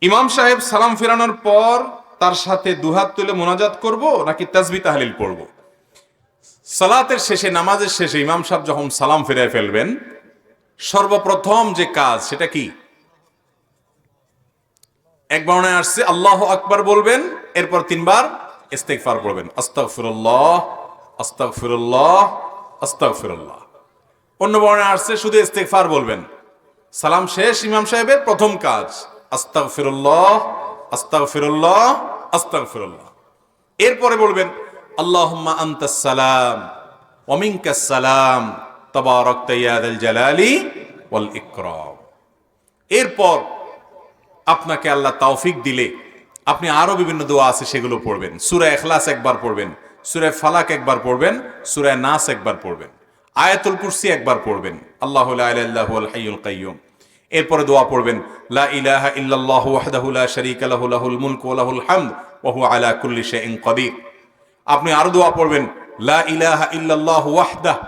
ইমাম সাহেব সালাম ফেরানোর পর তার সাথে দুহাত তুলে মোনাজাত করব নাকি তাসবিহ তাহলিল পড়ব? সালাতের শেষে, নামাজের শেষে ইমাম সাহেব যখন সালাম ফিরিয়ে ফেলবেন, সর্বপ্রথম যে কাজ সেটা কি? এক বর্ণায় আসছে আল্লাহু আকবার বলবেন, এরপর তিনবার ইস্তিগফার পড়বেন, আস্তাগফিরুল্লাহ আস্তাগফিরুল্লাহ আস্তাগফিরুল্লাহ। অন্য বর্ণায় আসছে শুধু ইস্তিগফার বলবেন। সালাম শেষ ইমাম সাহেবের প্রথম কাজ আস্তাগফিরুল্লাহ আস্তাগফিরুল্লাহ আস্তাগফিরুল্লাহ। এরপরে বলবেন আল্লাহুম্মা আনতাস সালাম ওয়া মিনকাস সালাম তাবারাকতা ইয়া যাল জালালি ওয়াল ইকরাম। এরপর আপনাকে আল্লাহ তৌফিক দিলে আপনি আরো বিভিন্ন দোয়া আছে সেগুলো পড়বেন। সূরা ইখলাস একবার পড়বেন, সূরা ফালাক একবার পড়বেন, সূরা নাস একবার পড়বেন, আয়াতুল কুরসি একবার পড়বেন, আল্লাহু লা ইলাহা ইল্লা হুয়াল হাইয়ুল কাইয়্যুম। এরপরে দোয়া পড়বেন লা ইলাহা ইল্লাল্লাহু ওয়াহদাহু লা শারীকা লাহু লাহুল মুলকু ওয়া লাহুল হামদ ওয়া হুয়া আলা কুল্লি শাইইন কাদির। আপনি আরো দোয়া পড়বেন লা ইলাহা ইল্লাল্লাহু ওয়াহদাহু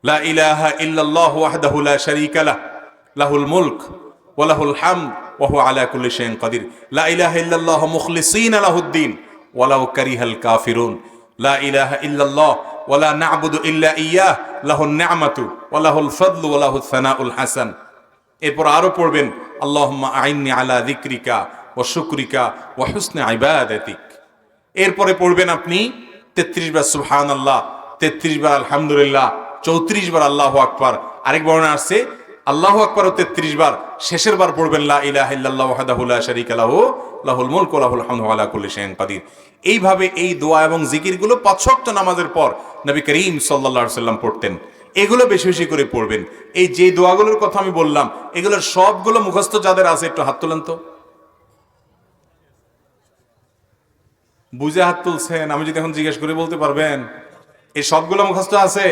লা ইলাহা ইল্লাল্লাহু ওয়াহদাহু লা শারীকা লাহু লাহুল মুলক ওয়া লাহুল হামদ ওয়া হুয়া আলা কুল্লি শাইইন কাদির। লা ইলাহা ইল্লাল্লাহু মুখলিসিনা লাহুদ-দ্বীন ওয়ালাউ কারিহাল কাফিরুন। লা ইলাহা ইল্লাল্লাহ ওয়া লা না'বুদু ইল্লা ইয়্যাহ লাহুন নি'মাতু ওয়া লাহুল ফাদলু ওয়া লাহুস সানাউল হাসান। এরপর আরো পড়বেন আল্লাহুম্মা আইন্নি আলা যিকরিকা ওয়া শুকরিকা ওয়া হুসনি ইবাদাতিক। এরপরে পড়বেন আপনি 33 বার সুবহানাল্লাহ, 33 বার আলহামদুলিল্লাহ, 34 বার আল্লাহু আকবার। আরেক বর্ণনা আসছে আল্লাহু আকবারও 33 বার, শেষের বার পড়বেন লা ইলাহা ইল্লাল্লাহু ওয়াহদাহু লা শারীকা লাহু লাহুল মুলকু ওয়া লাহুল হামদু ওয়া আলা কুল্লি শাইইন কাদির। এইভাবে এই দোয়া এবং জিকিরগুলো 5 ওয়াক্ত নামাজের পর নবী করিম সাল্লাল্লাহু আলাইহি সাল্লাম পড়তেন। এগুলো বেশি বেশি করে পড়বেন। এই যে দোয়াগুলোর কথা আমি বললাম এগুলোর সবগুলো মুখস্থ যাদের আছে একটু হাত তোলেন তো। বুঝে হাত তুলছেন? আমি যদি এখন জিজ্ঞেস করে বলতে পারবেন এই সবগুলো মুখস্থ আছে?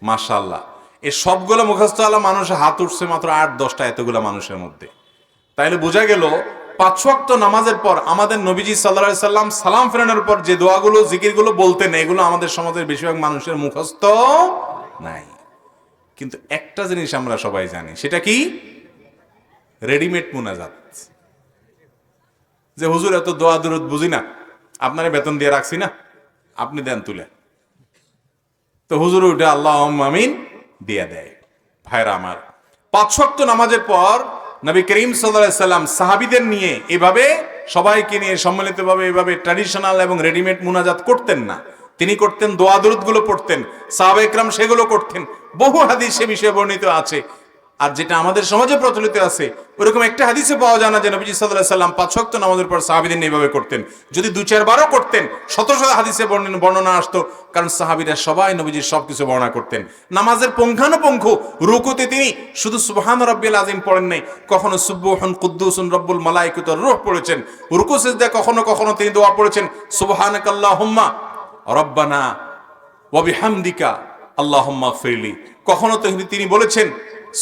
মাশাআল্লাহ। এই সবগুলো মুখস্থ আলা মানুষের হাত উঠছে মাত্র 8-10টা এতগুলো মানুষের মধ্যে। তাইলে বোঝা গেল 5 ওয়াক্ত নামাজের পর আমাদের নবীজি সাল্লাল্লাহু আলাইহি সাল্লাম সালাম ফেরানোর পর যে দোয়াগুলো জিকিরগুলো বলতেন এগুলো আমাদের সমাজের বেশিরভাগ মানুষের মুখস্থ নাই। কিন্তু একটা জিনিস আমরা সবাই জানি, সেটা কি? রেডিমেড মুনাজাত। যে হুজুর এত দোয়া দুরূদ বুঝি না, আপনারে বেতন দিয়ে রাখছি না, আপনি দেন তুলে। তো হুজুর উঠে আল্লাহুম্মা আমিন দিয়ে দেয়। ভাইরা আমার, 5 ওয়াক্ত নামাজের পর নবী করিম সাল্লাল্লাহু আলাইহি সাল্লাম সাহাবীদের নিয়ে এভাবে সবাইকে নিয়ে সম্মিলিতভাবে এভাবে ট্র্যাডিশনাল এবং রেডিমেড মুনাজাত করতেন না। তিনি করতেন দোয়া দুরূদ গুলো পড়তেন, সাহাবায়ে কেরাম সেগুলো করতেন। বহু হাদিস সে বিষয়ে বর্ণিত আছে। আর যেটা আমাদের সমাজে প্রচলিত আছে ওরকম একটা হাদিসে পাওয়া যায় না যে নবীজি সাল্লাল্লাহু আলাইহি সাল্লাম 5 ওয়াক্ত নামাজের পর সাহাবীদের নিয়ে এভাবে করতেন। যদি 2-4 বারও করতেন, শত শত হাদিসে বর্ণনা আসতো, কারণ সাহাবীরা সবাই নবীজির সবকিছু বর্ণনা করতেন। নামাজের পুঙ্খানুপুঙ্খ রুকুতে তিনি শুধু সুবহান রাব্বিল আযীম পড়েন নাই, কখনো সুবহুন কুদ্দুসুন রব্বুল মালাইকাতু ওয়ার রূহ পড়েছেন। রুকু সিজদা কখনো কখনো তিনি দোয়া পড়েছেন সুবহানাকাল্লাহুম্মা রব্বানা ওয়া বিহামদিকা আল্লাহুম্মা ইগফিরলি। কখনো তিনি বলেছেন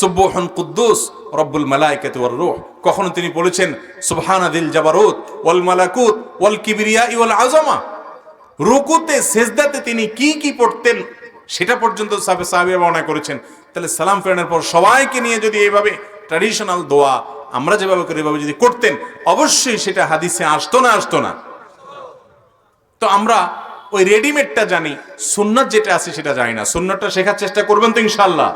সুবহুন কুদ্দুস রব্বুল মালাইকাতু ওয়ার রূহ। কখনো তিনি বলেছেন সুবহানাদিল জাবারুত ওয়াল মালাকুত ওয়াল কিবরিয়াই ওয়াল আযমা। রুকুতে সিজদাতে তিনি কি কি পড়তেন সেটা পর্যন্ত সাহাবীরা বর্ণনা করেছেন। তাহলে সালাম ফেরানোর পর সবাইকে নিয়ে যদি এইভাবে ট্র্যাডিশনাল দোয়া আমরা যেভাবে করি এভাবে যদি করতেন, অবশ্যই সেটা হাদিসে আসতো না আসতো না? তো আমরা ওই রেডিমেডটা জানি, সুন্নাত যেটা আছে সেটা জানি না। সুন্নাতটা শেখার চেষ্টা করবেন তো ইনশাআল্লাহ?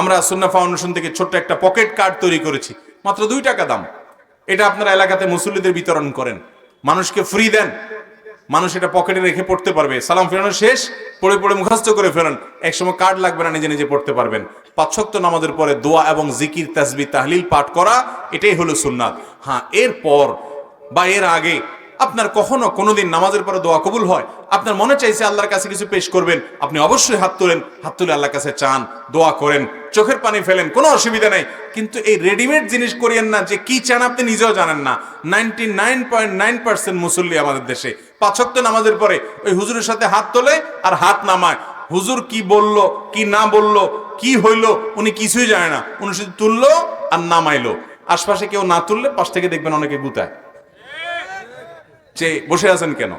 আমরা সুন্নাহ ফাউন্ডেশন থেকে ছোট্ট একটা পকেট কার্ড তৈরি করেছি, মাত্র 2 টাকা দাম। এটা আপনারা এলাকাতে মুসল্লিদের বিতরণ করেন, মানুষকে ফ্রি দেন, মানুষ এটা পকেটে রেখে পড়তে পারবে। সালাম ফেরানো শেষ পড়ে পড়ে মুখস্থ করে ফেলেন, একসময় কার্ড লাগবে না, নিজে নিজে পড়তে পারবেন। 5 ওয়াক্ত নামাজের পরে দোয়া এবং জিকির তাসবিহ তাহলিল পাঠ করা, এটাই হলো সুন্নাত। হ্যাঁ, এরপর বা এর আগে আপনার কখনো কোনোদিন নামাজের পরে দোয়া কবুল হয়, আপনার মনে চাইছে আল্লাহর কাছে কিছু পেশ করবেন, আপনি অবশ্যই হাত তোলেন, হাত তুলে আল্লাহর কাছে চান, দোয়া করেন, চোখের পানি ফেলেন, কোনো অসুবিধা নাই। কিন্তু এই রেডিমেড জিনিস করিয়েন না যে কি চান আপনি নিজেও জানেন না। 99.9% মুসল্লি আমাদের দেশে 5 ওয়াক্ত নামাজের পরে ওই হুজুরের সাথে হাত তোলে আর হাত নামায়। হুজুর কি বলল কি না বলল কি হইলো উনি কিছুই জানে না, উনি শুধু তুললো আর নামাইলো। আশপাশে কেউ না তুললে পাশ থেকে দেখবেন অনেকে গুতায় যে বসে আছেন কেন।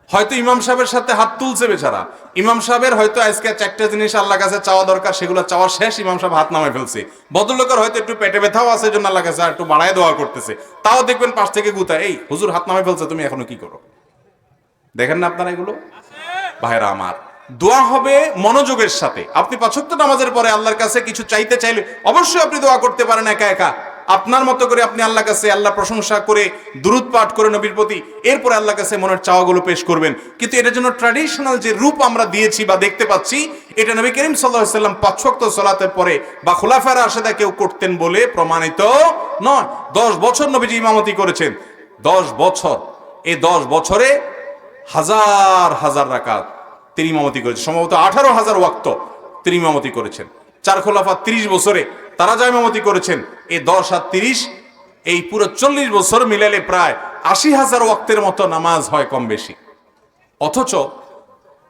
হয়তো ইমাম সাহেবের সাথে হাত তুলছে বেচারা, ইমাম সাহেবের হয়তো আজকে 4টা জিনিস আল্লাহ কাছে চাওয়া দরকার, সেগুলো চাওয়া শেষ, ইমাম সাহেব হাত নামায় ফেলছে। ভদ্রলোকের হয়তো একটু পেটে ব্যথাও আছে, জন্য আল্লাহ কাছে একটু বাড়ায় দোয়া করতেছে, তাও দেখবেন পাশ থেকে গুতা, এই হুজুর হাত নামায় ফেলছে, তুমি এখনো কি করো? দেখেন না আপনারা এগুলো? ভাইরা আমার, দোয়া হবে মনোযোগের সাথে। আপনি 5 ওয়াক্ত নামাজের পরে আল্লাহর কাছে কিছু চাইতে চাইলে অবশ্যই আপনি দোয়া করতে পারেন একা একা, আপনার মতো করে আপনি আল্লাহর কাছে আল্লাহ প্রশংসা করে দুরূদ পাঠ করে নবীর প্রতি, এরপরে আল্লাহর কাছে মনের চাওয়াগুলো পেশ করবেন। কিন্তু এটার জন্য ট্র্যাডিশনাল যে রূপ আমরা দিয়েছি বা দেখতে পাচ্ছি, এটা নবী করিম সাল্লাল্লাহু আলাইহি ওয়াসাল্লাম 5 ওয়াক্ত সালাতের পরে বা খুলাফায়ে রাশেদা কেউ করতেন বলে প্রমাণিত নয়। 10 বছর নবীজি ইমামতি করেছেন, 10 বছর। এই 10 বছরে হাজার হাজার রাকাত তিনি ইমামতি করেছেন, সম্ভবত 18,000 ওয়াক্ত তিনি ইমামতি করেছেন। 4 খোলাফা 30 বছরে তারা যা ইমামতি করেছেন, এই 10 আর 30, এই পুরো 40 বছর মিলালে প্রায় 80,000 ওয়াক্তের মতো নামাজ হয় কম বেশি। অথচ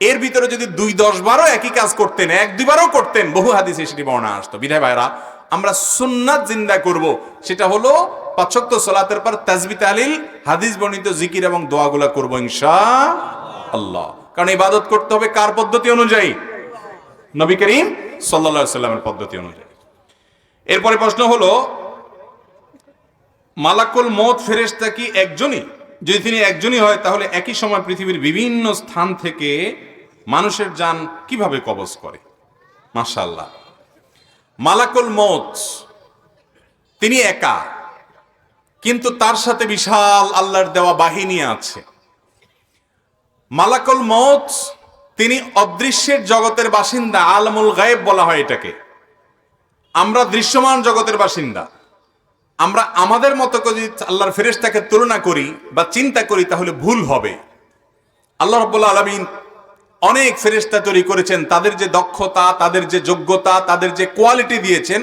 এর ভিতরে যদি 2-10 বারও একই কাজ করতেন, 1-2 বারও করতেন, বহু হাদিসে সেটি বর্ণনা আসতো। বিধায় ভাইরা, আমরা সুন্নাত জিন্দা করব, সেটা হলো 5 ওয়াক্ত সালাতের পর তাসবিহ তাহলিল, হাদিস বর্ণিত জিকির এবং দোয়াগুলা করব ইনশাআল্লাহ। কারণ ইবাদত করতে হবে কার পদ্ধতি অনুযায়ী? নবী করিম সাল্লাল্লাহু আলাইহি ওয়াসাল্লামের পদ্ধতি অনুযায়ী। এরপরে প্রশ্ন হলো, মালাকুল মউত ফেরেশতা কি একজনই? যদি তিনি একজনই হয়, তাহলে একই সময় পৃথিবীর বিভিন্ন স্থান থেকে মানুষের জান কিভাবে কবজ করে? মাশাআল্লাহ, মালাকুল মউত তিনি একা, কিন্তু তার সাথে বিশাল আল্লাহর দেওয়া বাহিনী আছে। মালাকুল মউত তিনি অদৃশ্যের জগতের বাসিন্দা, আলমুল গায়েব বলা হয় এটাকে। আমরা দৃশ্যমান জগতের বাসিন্দা। আমরা আমাদের মতো করে যদি আল্লাহর ফেরেশতাকে তুলনা করি বা চিন্তা করি, তাহলে ভুল হবে। আল্লাহ রাব্বুল আলামিন অনেক ফেরেশতা তৈরি করেছেন, তাদের যে দক্ষতা, তাদের যে যোগ্যতা, তাদের যে কোয়ালিটি দিয়েছেন,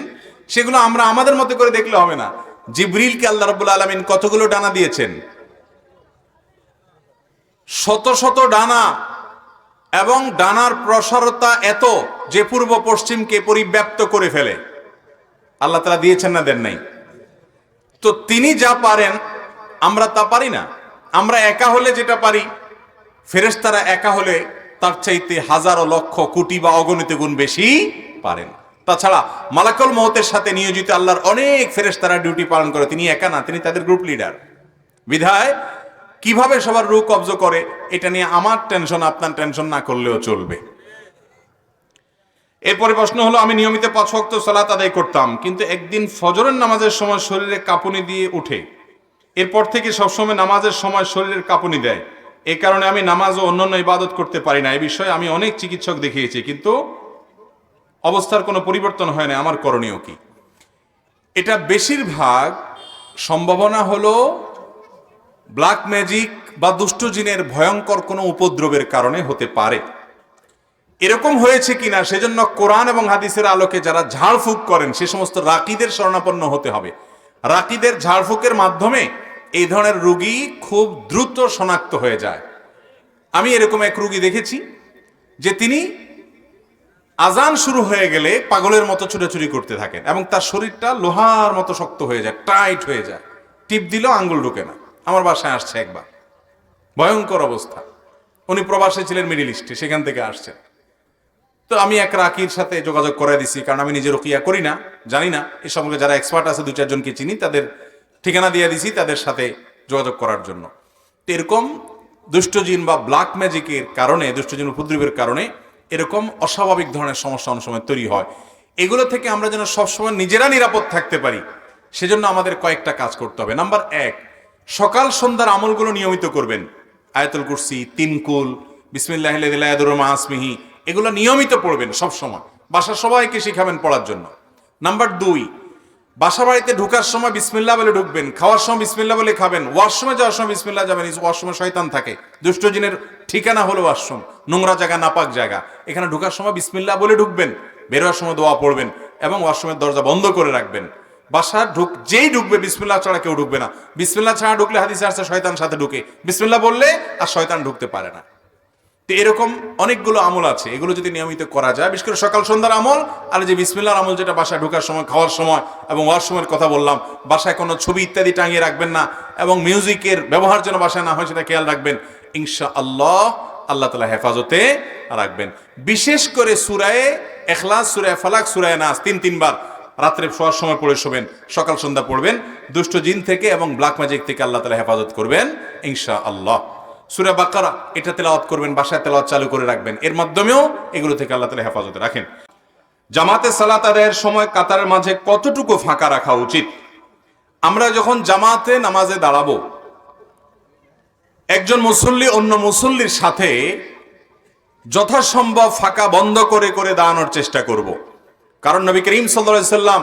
সেগুলো আমরা আমাদের মতো করে দেখলে হবে না। জিবরিলকে আল্লাহ রাব্বুল আলামিন কতগুলো ডানা দিয়েছেন? শত শত ডানা, এবং ডানার প্রসারতা এত যে পূর্ব পশ্চিমকে পরিব্যাপ্ত করে ফেলে। আল্লাহ তাআলা দিয়েছেন না দেন নাই? তো তিনি যা পারেন আমরা তা পারি না। আমরা একা হলে যেটা পারি, ফেরেশতারা একা হলে তার চাইতে হাজারো লক্ষ কোটি বা অগণিত গুণ বেশি পারেন। তাছাড়া মালাকুল মউতের সাথে নিয়োজিত আল্লাহর অনেক ফেরেশতারা ডিউটি পালন করে, তিনি একা না, তিনি তাদের গ্রুপ লিডার। বিধায় কিভাবে সবার রূহ কবজ করে, এটা নিয়ে আমার টেনশন, আপনার টেনশন না করলেও চলবে। এরপরে প্রশ্ন হলো, আমি নিয়মিত 5 ওয়াক্ত সালাত আদায় করতাম, কিন্তু একদিন ফজরের নামাজের সময় শরীরে কাঁপুনি দিয়ে উঠে, এরপর থেকে সবসময় নামাজের সময় শরীরের কাঁপুনি দেয়। এই কারণে আমি নামাজ ও অন্যান্য ইবাদত করতে পারি না। এই বিষয়ে আমি অনেক চিকিৎসক দেখিয়েছি, কিন্তু অবস্থার কোনো পরিবর্তন হয় না। আমার করণীয় কি? এটা বেশিরভাগ সম্ভাবনা হলো ব্ল্যাক ম্যাজিক বা দুষ্ট জিনের ভয়ঙ্কর কোনো উপদ্রবের কারণে হতে পারে। এরকম হয়েছে কিনা সেজন্য কোরআন এবং হাদিসের আলোকে যারা ঝাড়ফুঁক করেন, সে সমস্ত রাকিদের শরণাপন্ন হতে হবে। রাকিদের ঝাড়ফুঁকের মাধ্যমে এই ধরনের রোগী খুব দ্রুত শনাক্ত হয়ে যায়। আমি এরকম এক রোগী দেখেছি, যে তিনি আজান শুরু হয়ে গেলে পাগলের মতো ছুটাছুটি করতে থাকেন, এবং তার শরীরটা লোহার মতো শক্ত হয়ে যায়, টাইট হয়ে যায়, টিপ দিলেও আঙ্গুল ঢোকে না। আমার বাসায় আসছে একবার, ভয়ঙ্কর অবস্থা। উনি প্রবাসে ছিলেন মিডিল ইস্টে, সেখান থেকে আসছেন। তো আমি এক রাকির সাথে যোগাযোগ করে দিছি, কারণ আমি নিজে রুকিয়া করি না, জানি না। এই সম্পর্কে যারা এক্সপার্ট আছে 2-4 জনকে চিনি, তাদের ঠিকানা দিয়ে দিছি তাদের সাথে যোগাযোগ করার জন্য। তো এরকম দুষ্টজিন বা ব্ল্যাক ম্যাজিকের কারণে, দুষ্টজিন উপদ্রবের কারণে এরকম অস্বাভাবিক ধরনের সমস্যা অনেক সময় তৈরি হয়। এগুলো থেকে আমরা যেন সবসময় নিজেরা নিরাপদ থাকতে পারি, সেজন্য আমাদের কয়েকটা কাজ করতে হবে। নাম্বার 1, সকাল সন্ধ্যার আমলগুলো নিয়মিত করবেন। আয়াতুল কুরসি, 3 কুল, বিসমিল্লাহিল্লাযী লা ইয়াদুররু মা ইসমিহি, এগুলো নিয়মিত পড়বেন সব সময়। বাসার সবাইকে শিখাবেন পড়ার জন্য। নাম্বার 2, বাসা বাড়িতে ঢোকার সময় বিসমিল্লাহ বলে ঢুকবেন, খাওয়ার সময় বিসমিল্লাহ বলে খাবেন, ওয়াশরুমে যাওয়ার সময় বিসমিল্লাহ যাবেন। ওয়াশরুমে শয়তান থাকে, দুষ্ট জিনের ঠিকানা হলো ওয়াশরুম, নোংরা জায়গা, নাপাক জায়গা। এখানে ঢোকার সময় বিসমিল্লাহ বলে ঢুকবেন, বের হওয়ার সময় দোয়া পড়বেন, এবং ওয়াশরুমের দরজা বন্ধ করে রাখবেন। বাসা যেই ঢুকবে বিসমিল্লাহ ছাড়া কেউ ঢুকবে না। বিসমিল্লাহ ছাড়া ঢুকলে হাদিসে আসছে শয়তান সাথে ঢুকে, বিসমিল্লাহ বললে আর শয়তান ঢুকতে পারে না। তো এরকম অনেকগুলো আমল আছে, এগুলো যদি নিয়মিত করা যায়, বিশেষ করে সকাল সন্ধ্যার আমল, আর যে বিসমিল্লাহর আমল, যেটা বাসায় ঢোকার সময়, খাওয়ার সময় এবং ওয়াশরুমের কথা বললাম। বাসায় কোনো ছবি ইত্যাদি টাঙিয়ে রাখবেন না, এবং মিউজিকের ব্যবহার যেন বাসায় না হয় সেটা খেয়াল রাখবেন। ইনশাআল্লাহ আল্লাহ তাআলা হেফাজতে রাখবেন। বিশেষ করে সূরায়ে ইখলাস, সূরায়ে ফালাক, সূরায়ে নাস তিনবার রাত্রে শোয়ার সময় পড়ে শোবেন, সকাল সন্ধ্যা পড়বেন। দুষ্ট জিন থেকে এবং ব্ল্যাক ম্যাজিক থেকে আল্লাহ তাআলা হেফাজত করবেন ইনশাআল্লাহ। সূরা বাকারা এটা তেলাওয়াত করবেন, বাসায় তেলাওয়াত চালু করে রাখবেন, এর মাধ্যমেও এগুলো থেকে আল্লাহ তাআলা হেফাজতে রাখেন। জামাতে সালাত আদায়ের সময় কাতারের মাঝে কতটুকু ফাঁকা রাখা উচিত? আমরা যখন জামাতে নামাজে দাঁড়াবো, একজন মুসল্লি অন্য মুসল্লির সাথে যথাসম্ভব ফাঁকা বন্ধ করে করে দাঁড়ানোর চেষ্টা করব। কারণ নবী করিম সাল্লাল্লাহু আলাইহি সাল্লাম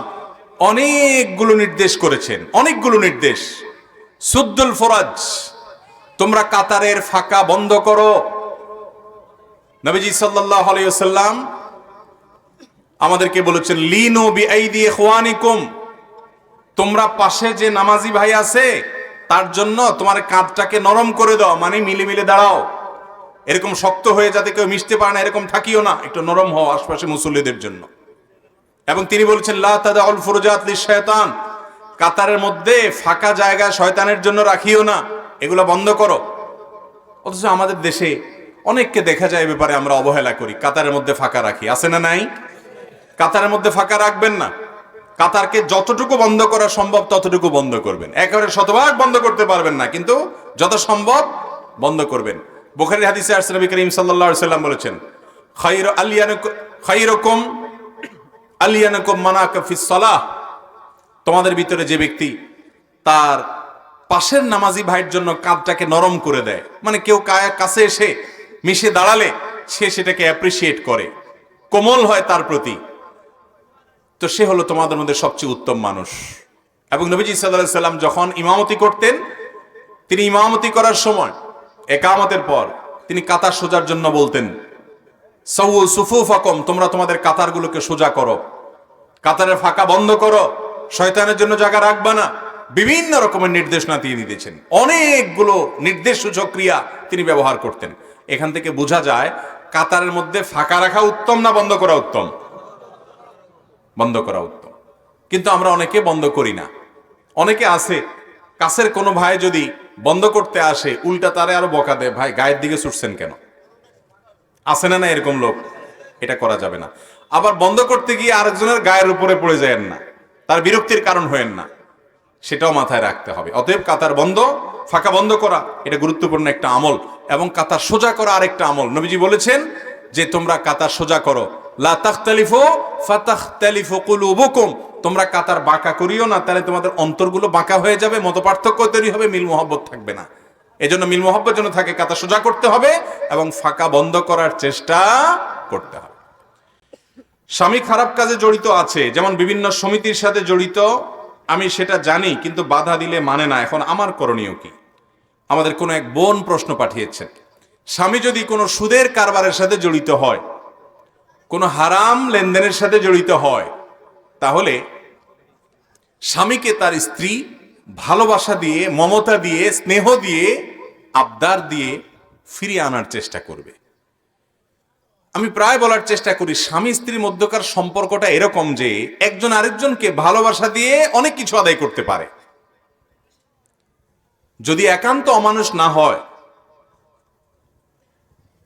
অনেকগুলো নির্দেশ করেছেন, অনেকগুলো নির্দেশ। সুদ্দুল ফরাজ, তোমরা কাতারের ফাঁকা বন্ধ করো। নবীজি সাল্লাল্লাহু আলাইহি ওয়াসাল্লাম আমাদেরকে বলেছেন লিনু বিআইদি ইখওয়ানিকুম, তোমরা পাশে যে নামাজি ভাই আছে তার জন্য তোমার কাঁধটাকে নরম করে দাও, মানে মিলে মিলে দাঁড়াও। এরকম শক্ত হয়ে যাতে কেউ মিশতে পারে না এরকম থাকিও না, একটু নরম হও আশপাশে মুসল্লিদের জন্য। এবং তিনি বলেছেন লা তাদাউল ফুরুজাত লিশ-শায়তান, কাতারের মধ্যে ফাঁকা জায়গা শয়তানের জন্য রাখিও না, এগুলো বন্ধ করো। অথচ আমাদের দেশে অনেককে দেখা যায় ব্যাপারে আমরা অবহেলা করি, কাতারের মধ্যে ফাঁকা রাখি। আছে না নাই? কাতারের মধ্যে ফাঁকা রাখবেন না। কাতারকে যতটুকু বন্ধ করা সম্ভব ততটুকু বন্ধ করবেন। একেবারে শতভাগ বন্ধ করতে পারবেন না, কিন্তু যত সম্ভব বন্ধ করবেন। বুখারীর হাদিসে আসছে নবী করিম সাল্লাল্লাহু আলাইহি ওয়াসাল্লাম বলেছেন খায়রুকুম আলিয়ানুকুম মানাকা ফিস সালাহ, তোমাদের ভিতরে যে ব্যক্তি তার পাশের নামাজি ভাইয়ের জন্য কাঁধটাকে নরম করে দেয়, মানে কেউ কাছে এসে মিশে দাঁড়ালে সে সেটাকে অ্যাপ্রিসিয়েট করে, কোমল হয় তার প্রতি, তো সে হলো তোমাদের মধ্যে সবচেয়ে উত্তম মানুষ। এবং নবীজি সাল্লাল্লাহু আলাইহি সাল্লাম যখন ইমামতি করতেন, তিনি ইমামতি করার সময় একামতের পর তিনি কাতার সোজার জন্য বলতেন সাউ সুফুফাকুম, তোমরা তোমাদের কাতারগুলোকে সোজা করো, কাতারের ফাঁকা বন্ধ করো, শয়তানের জন্য জায়গা রাখবা না। বিভিন্ন রকমের নির্দেশনা তিনি দিতেছেন, অনেকগুলো নির্দেশ সূচক ক্রিয়া তিনি ব্যবহার করতেন। এখান থেকে বোঝা যায় কাতারের মধ্যে ফাঁকা রাখা উত্তম না বন্ধ করা উত্তম? বন্ধ করা উত্তম। কিন্তু আমরা অনেকে বন্ধ করি না। অনেকে আছে কাছের কোনো ভাই যদি বন্ধ করতে আসে উল্টা তারে আরো বকা দেয়, ভাই গায়ের দিকে ছুটছেন কেন? আছে না না এরকম লোক? এটা করা যাবে না। আবার বন্ধ করতে গিয়ে আরেকজনের গায়ের উপরে পড়ে যায়েন না, তার বিরক্তির কারণ হয়েন না, সেটাও মাথায় রাখতে হবে। অতএব কাতার বন্ধ, ফাঁকা বন্ধ করা এটা গুরুত্বপূর্ণ একটা আমল, এবং কাতার সোজা করা আরেকটা আমল। নবীজি বলেছেন যে তোমরা কাতার সোজা করো, লা তাখতালিফু ফাতাখতালিফু কুলুবুকুম, তোমরা কাতার বাঁকা করিও না, তাহলে তোমাদের অন্তরগুলো বাঁকা হয়ে যাবে, মতপার্থক্য তৈরি হবে, মিল মোহাব্বত থাকবে না। এজন্য মিল মোহাব্বত যেন থাকে, কাতার সোজা করতে হবে এবং ফাঁকা বন্ধ করার চেষ্টা করতে হবে। স্বামী খারাপ কাজে জড়িত আছে, যেমন বিভিন্ন সমিতির সাথে জড়িত, আমি সেটা জানি কিন্তু বাধা দিলে মানে না, এখন আমার করণীয় কি? আমাদের কোনো এক বোন প্রশ্ন পাঠিয়েছেন, স্বামী যদি কোনো সুদের কারবারের সাথে জড়িত হয়, কোনো হারাম লেনদেনের সাথে জড়িত হয়, তাহলে স্বামীকে তার স্ত্রী ভালোবাসা দিয়ে, মমতা দিয়ে, স্নেহ দিয়ে, আবদার দিয়ে ফিরিয়ে আনার চেষ্টা করবে। আমি প্রায় বলার চেষ্টা করি, স্বামী স্ত্রীর মধ্যকার সম্পর্কটা এরকম যে একজন আরেকজনকে ভালোবাসা দিয়ে অনেক কিছু আদায় করতে পারে। যদি একান্ত অমানুষ না হয়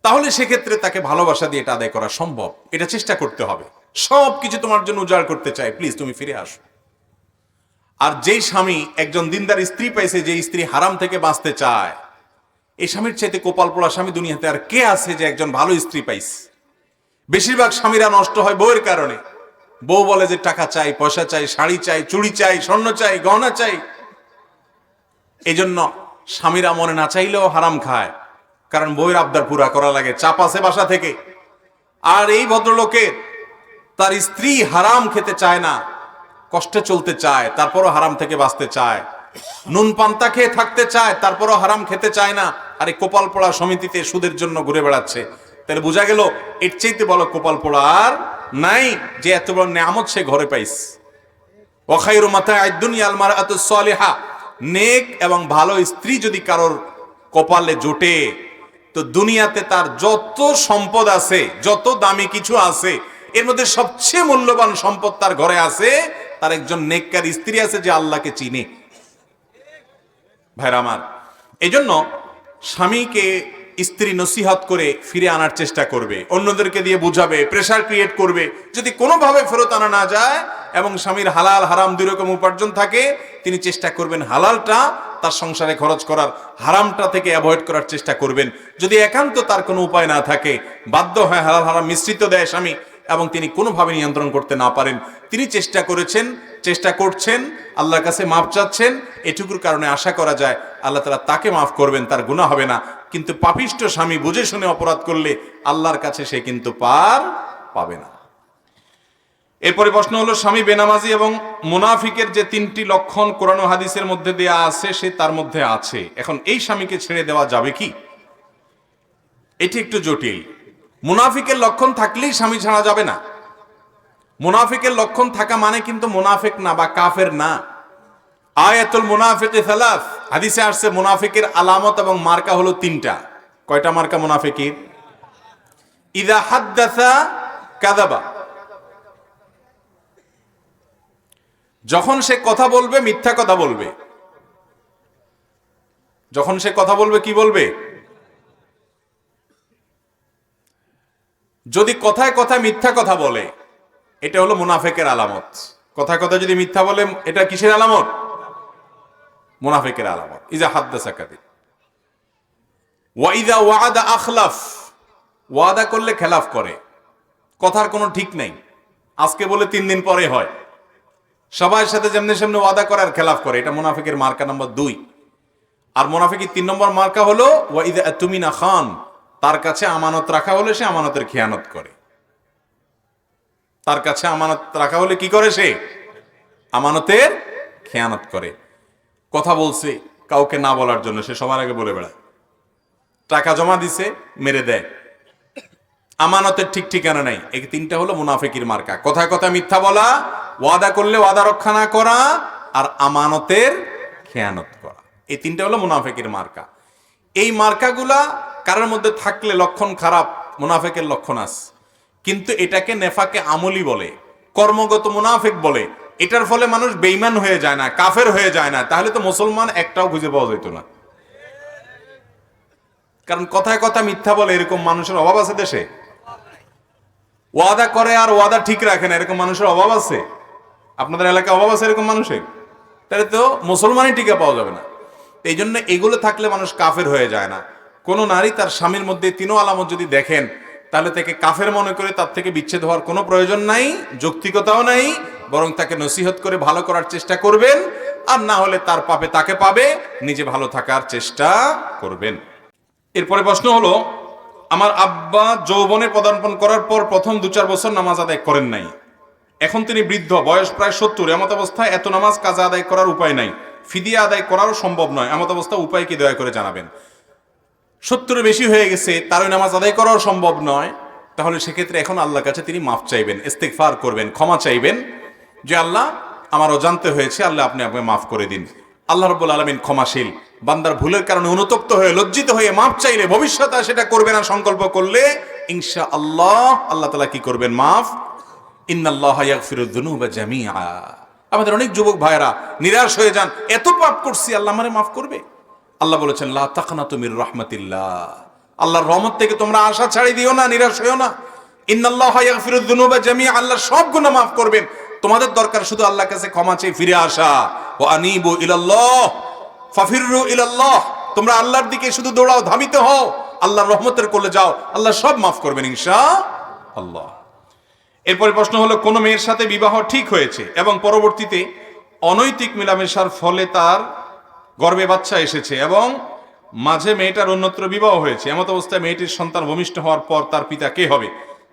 তাহলে সেক্ষেত্রে তাকে ভালোবাসা দিয়ে এটা আদায় করা সম্ভব। এটা চেষ্টা করতে হবে। সব কিছু তোমার জন্য উজাড় করতে চাই, প্লিজ তুমি ফিরে আসো। আর যেই স্বামী একজন দিনদার স্ত্রী পাইছে, যে স্ত্রী হারাম থেকে বাঁচতে চায়, এই স্বামীর চাইতে কোপাল পোড়া স্বামী দুনিয়াতে আর কে আছে যে একজন ভালো স্ত্রী পাইছে? বেশিরভাগ স্বামীরা নষ্ট হয় বউয়ের কারণে। বউ বলে যে টাকা চাই, পয়সা চাই, শাড়ি চাই, চুড়ি চাই, স্বর্ণ চাই, গহনা চাই। এই জন্য স্বামীরা মনে না চাইলেও হারাম খায়, কারণ বউয়ের আবদার পুরা করা লাগে, চাপ আছে বাসা থেকে। আর এই ভদ্রলোকের তার স্ত্রী হারাম খেতে চায় না, কষ্টে চলতে চায়, তারপরও হারাম থেকে বাঁচতে চায়, নুন পান্তা খেয়ে থাকতে চায়, তারপরও হারাম খেতে চায় না। আর এই কোপাল পোড়া সমিতিতে সুদের জন্য ঘুরে বেড়াচ্ছে। তাহলে বোঝা গেল এর চাইতে বড় কোপাল পোড়া আর নাই, যে এত বড় নেয়ামত সে ঘরে পাইছে। ওয়া খায়রু মাতা'আদ দুনিয়া আল মারআতুস সালিহা, নেক এবং ভালো স্ত্রী যদি কারোর কপালে জোটে, তো দুনিয়াতে তার যত সম্পদ আছে, যত দামি কিছু আছে, এর মধ্যে সবচেয়ে মূল্যবান সম্পদ তার ঘরে আছে, তার একজন নেককার স্ত্রী আছে যে আল্লাহকে চিনে। ভাইরা আমার, এই জন্য স্বামীকে স্ত্রী নসিহত করে ফিরে আনার চেষ্টা করবে, অন্যদেরকে দিয়ে বুঝাবে, প্রেসার ক্রিয়েট করবে। যদি কোনোভাবে ফেরত আনা না যায় এবং স্বামীর হালাল হারাম দুই রকম উপার্জন থাকে, তিনি চেষ্টা করবেন হালালটা তার সংসারে খরচ করার, হারামটা থেকে অ্যাভয়েড করার চেষ্টা করবেন। যদি একান্ত তার কোনো উপায় না থাকে, বাধ্য হয় হালাল হারাম মিশ্রিত দেয় স্বামী এবং তিনি কোনোভাবে নিয়ন্ত্রণ করতে না পারেন, তিনি চেষ্টা করছেন, আল্লাহর কাছে মাফ চাচ্ছেন, এটুকুর কারণে আশা করা যায় আল্লাহ তাআলা তাকে মাফ করবেন, তার গুনাহ হবে না। কিন্তু পাপিষ্ঠ স্বামী বুঝে শুনে অপরাধ করলে আল্লাহর কাছে সে কিন্তু পার পাবে না। এরপরে প্রশ্ন হলো, স্বামী বেনামাজি এবং মুনাফিকের যে তিনটি লক্ষণ কোরআন ও হাদিসের মধ্যে দেয়া আছে, সে তার মধ্যে আছে, এখন এই স্বামীকে ছেড়ে দেওয়া যাবে কি? এটি একটু জটিল। মুনাফিকের লক্ষণ থাকলেই স্বামী ছাড়া যাবে না। মুনাফিকের লক্ষণ থাকা মানে কিন্তু মুনাফিক না বা কাফের না। আয়াতুল মুনাফিকি সালাস, হাদিসে আসছে মুনাফিকের আলামত এবং মার্কা হলো তিনটা। কয়টা মার্কা মুনাফিকের? ইযা হাদ্দাসা কাযাবা, যখন সে কথা বলবে মিথ্যা কথা বলবে। যখন সে কথা বলবে কি বলবে? যদি কথায় কথায় মিথ্যা কথা বলে, এটা হলো মুনাফিকের আলামত। কথায় কথায় যদি মিথ্যা বলে, এটা কিসের আলামত? মুনাফিকের আলামত। ইজা হাদ্দাসা কাযিব ওয়া ইযা ওয়া'আদা আখলাফ, ওয়াদা করলে খেলাফ করে, কথার কোনো ঠিক নেই, আজকে বলে 3 দিন পরে হয়, সবার সাথে যেমনি সেমনি ওয়াদা করে আর খেলাফ করে, এটা মুনাফিকের মার্কা নাম্বার 2। আর মুনাফিকের 3 নম্বর মার্কা হলো ওয়া ইযা আতুমিনা খান, তার কাছে আমানত রাখা হলে সে আমানতের খেয়ানত করে। তার কাছে আমানত রাখা হলে কি করে? সে আমানতের খেয়ানত করে। কথা বলছে কাউকে না বলার জন্য, সে সবার আগে বলে বেড়ায়। টাকা জমা দিছে, মেরে দেয়। আমানতের ঠিক ঠিকানা নাই। এই 3টা হলো মুনাফিকের মার্কা। কথায় কথায় মিথ্যা বলা, ওয়াদা করলে ওয়াদা রক্ষা না করা, আর আমানতের খেয়ানত করা। এই 3টা হলো মুনাফিকের মার্কা। এই মার্কাগুলা কারোর মধ্যে থাকলে লক্ষণ খারাপ, মুনাফিকের লক্ষণ আছে। কিন্তু এটাকে নেফাকে আমলি বলে, কর্মগত মুনাফিক বলে। এটার ফলে মানুষ বেঈমান হয়ে যায় না, কাফের হয়ে যায় না। তাহলে তো মুসলমান একটাও খুঁজে পাওয়া যেত না। কারণ কথায় কথা মিথ্যা বলে এরকম মানুষের অভাব আছে দেশে? ওয়াদা করে আর ওয়াদা ঠিক রাখে না এরকম মানুষের অভাব আছে? আপনাদের এলাকায় অভাব আছে এরকম মানুষের? তাহলে তো মুসলমানই টিকে পাওয়া যাবে না। এই জন্য এগুলো থাকলে মানুষ কাফের হয়ে যায় না। কোন নারী তার স্বামীর মধ্যে 3 আলামত যদি দেখেন, তাহলে তাকে কাফের মনে করে তার থেকে বিচ্ছেদ হওয়ার কোনো প্রয়োজন নাই, যৌক্তিকতাও নাই। বরং তাকে নসিহত করে ভালো করার চেষ্টা করবেন, আর না হলে তার পাপে তাকে পাবে, নিজে ভালো থাকার চেষ্টা করবেন। এরপরে প্রশ্ন হলো, আমার আব্বা যৌবনে পদার্পণ করার পর প্রথম 2-4 বছর নামাজ আদায় করেন নাই। এখন তিনি বৃদ্ধ, বয়স প্রায় 70। এমত অবস্থায় এত নামাজ কাজা আদায় করার উপায় নাই, ফিদিয়া আদায় করারও সম্ভব নয়। এমত অবস্থা উপায় কি দয়া করে জানাবেন। 70 বেশি হয়ে গেছে, তার ওই নামাজ আদায় করাও সম্ভব নয়। তাহলে সেক্ষেত্রে এখন আল্লাহর কাছে তিনি মাফ চাইবেন, ইস্তিগফার করবেন, ক্ষমা চাইবেন যে আল্লাহ আমার অজান্তে হয়েছে, আল্লাহ আপনি আমাকে মাফ করে দিন। আল্লাহ রাব্বুল আলামিন ক্ষমাশীল। বান্দার ভুলের কারণে অনুতপ্ত হয়ে, লজ্জিত হয়ে মাফ চাইলে, ভবিষ্যতে সেটা করবে না সংকল্প করলে, ইনশাআল্লাহ আল্লাহ তাআলা কি করবেন? মাফ। ইন্নাল্লাহা ইয়াগফিরুয যুনুবা জামিআ। আমাদের অনেক যুবক ভাইরা নিরাশ হয়ে যান, এত পাপ করছি, আল্লাহ আমারে মাফ করবে? আল্লাহ বলেছেন, লা তাকনাতু মির রাহমাতিল্লাহ, আল্লাহর রহমত থেকে তোমরা আশা ছাড়ি দিও না, নিরাশ হইও না। ইন্নাল্লাহা ইয়াগফিরুয যুনুবা জামিআ, আল্লাহ সব গুনাহ মাফ করবেন। তোমাদের দরকার শুধু আল্লাহর কাছে ক্ষমা চেয়ে ফিরে আসা। ওয়া আনিবু ইলাল্লাহ ফাফিরু ইলাল্লাহ, তোমরা আল্লাহর দিকে শুধু দৌড়াও, ধাবিত হও, আল্লাহর রহমতের কোলে যাও, আল্লাহ সব মাফ করবেন ইনশাআল্লাহ। এরপরে প্রশ্ন হলো, কোন মেয়ের সাথে বিবাহ ঠিক হয়েছে এবং পরবর্তীতে অনৈতিক মেলামেশার ফলে তার গর্ভে বাচ্চা এসেছে এবং মাঝে মেয়েটার অন্যত্র বিবাহ হয়েছে। এমত অবস্থায় মেয়েটির সন্তান ভূমিষ্ঠ হওয়ার পর তার পিতা কে হবে?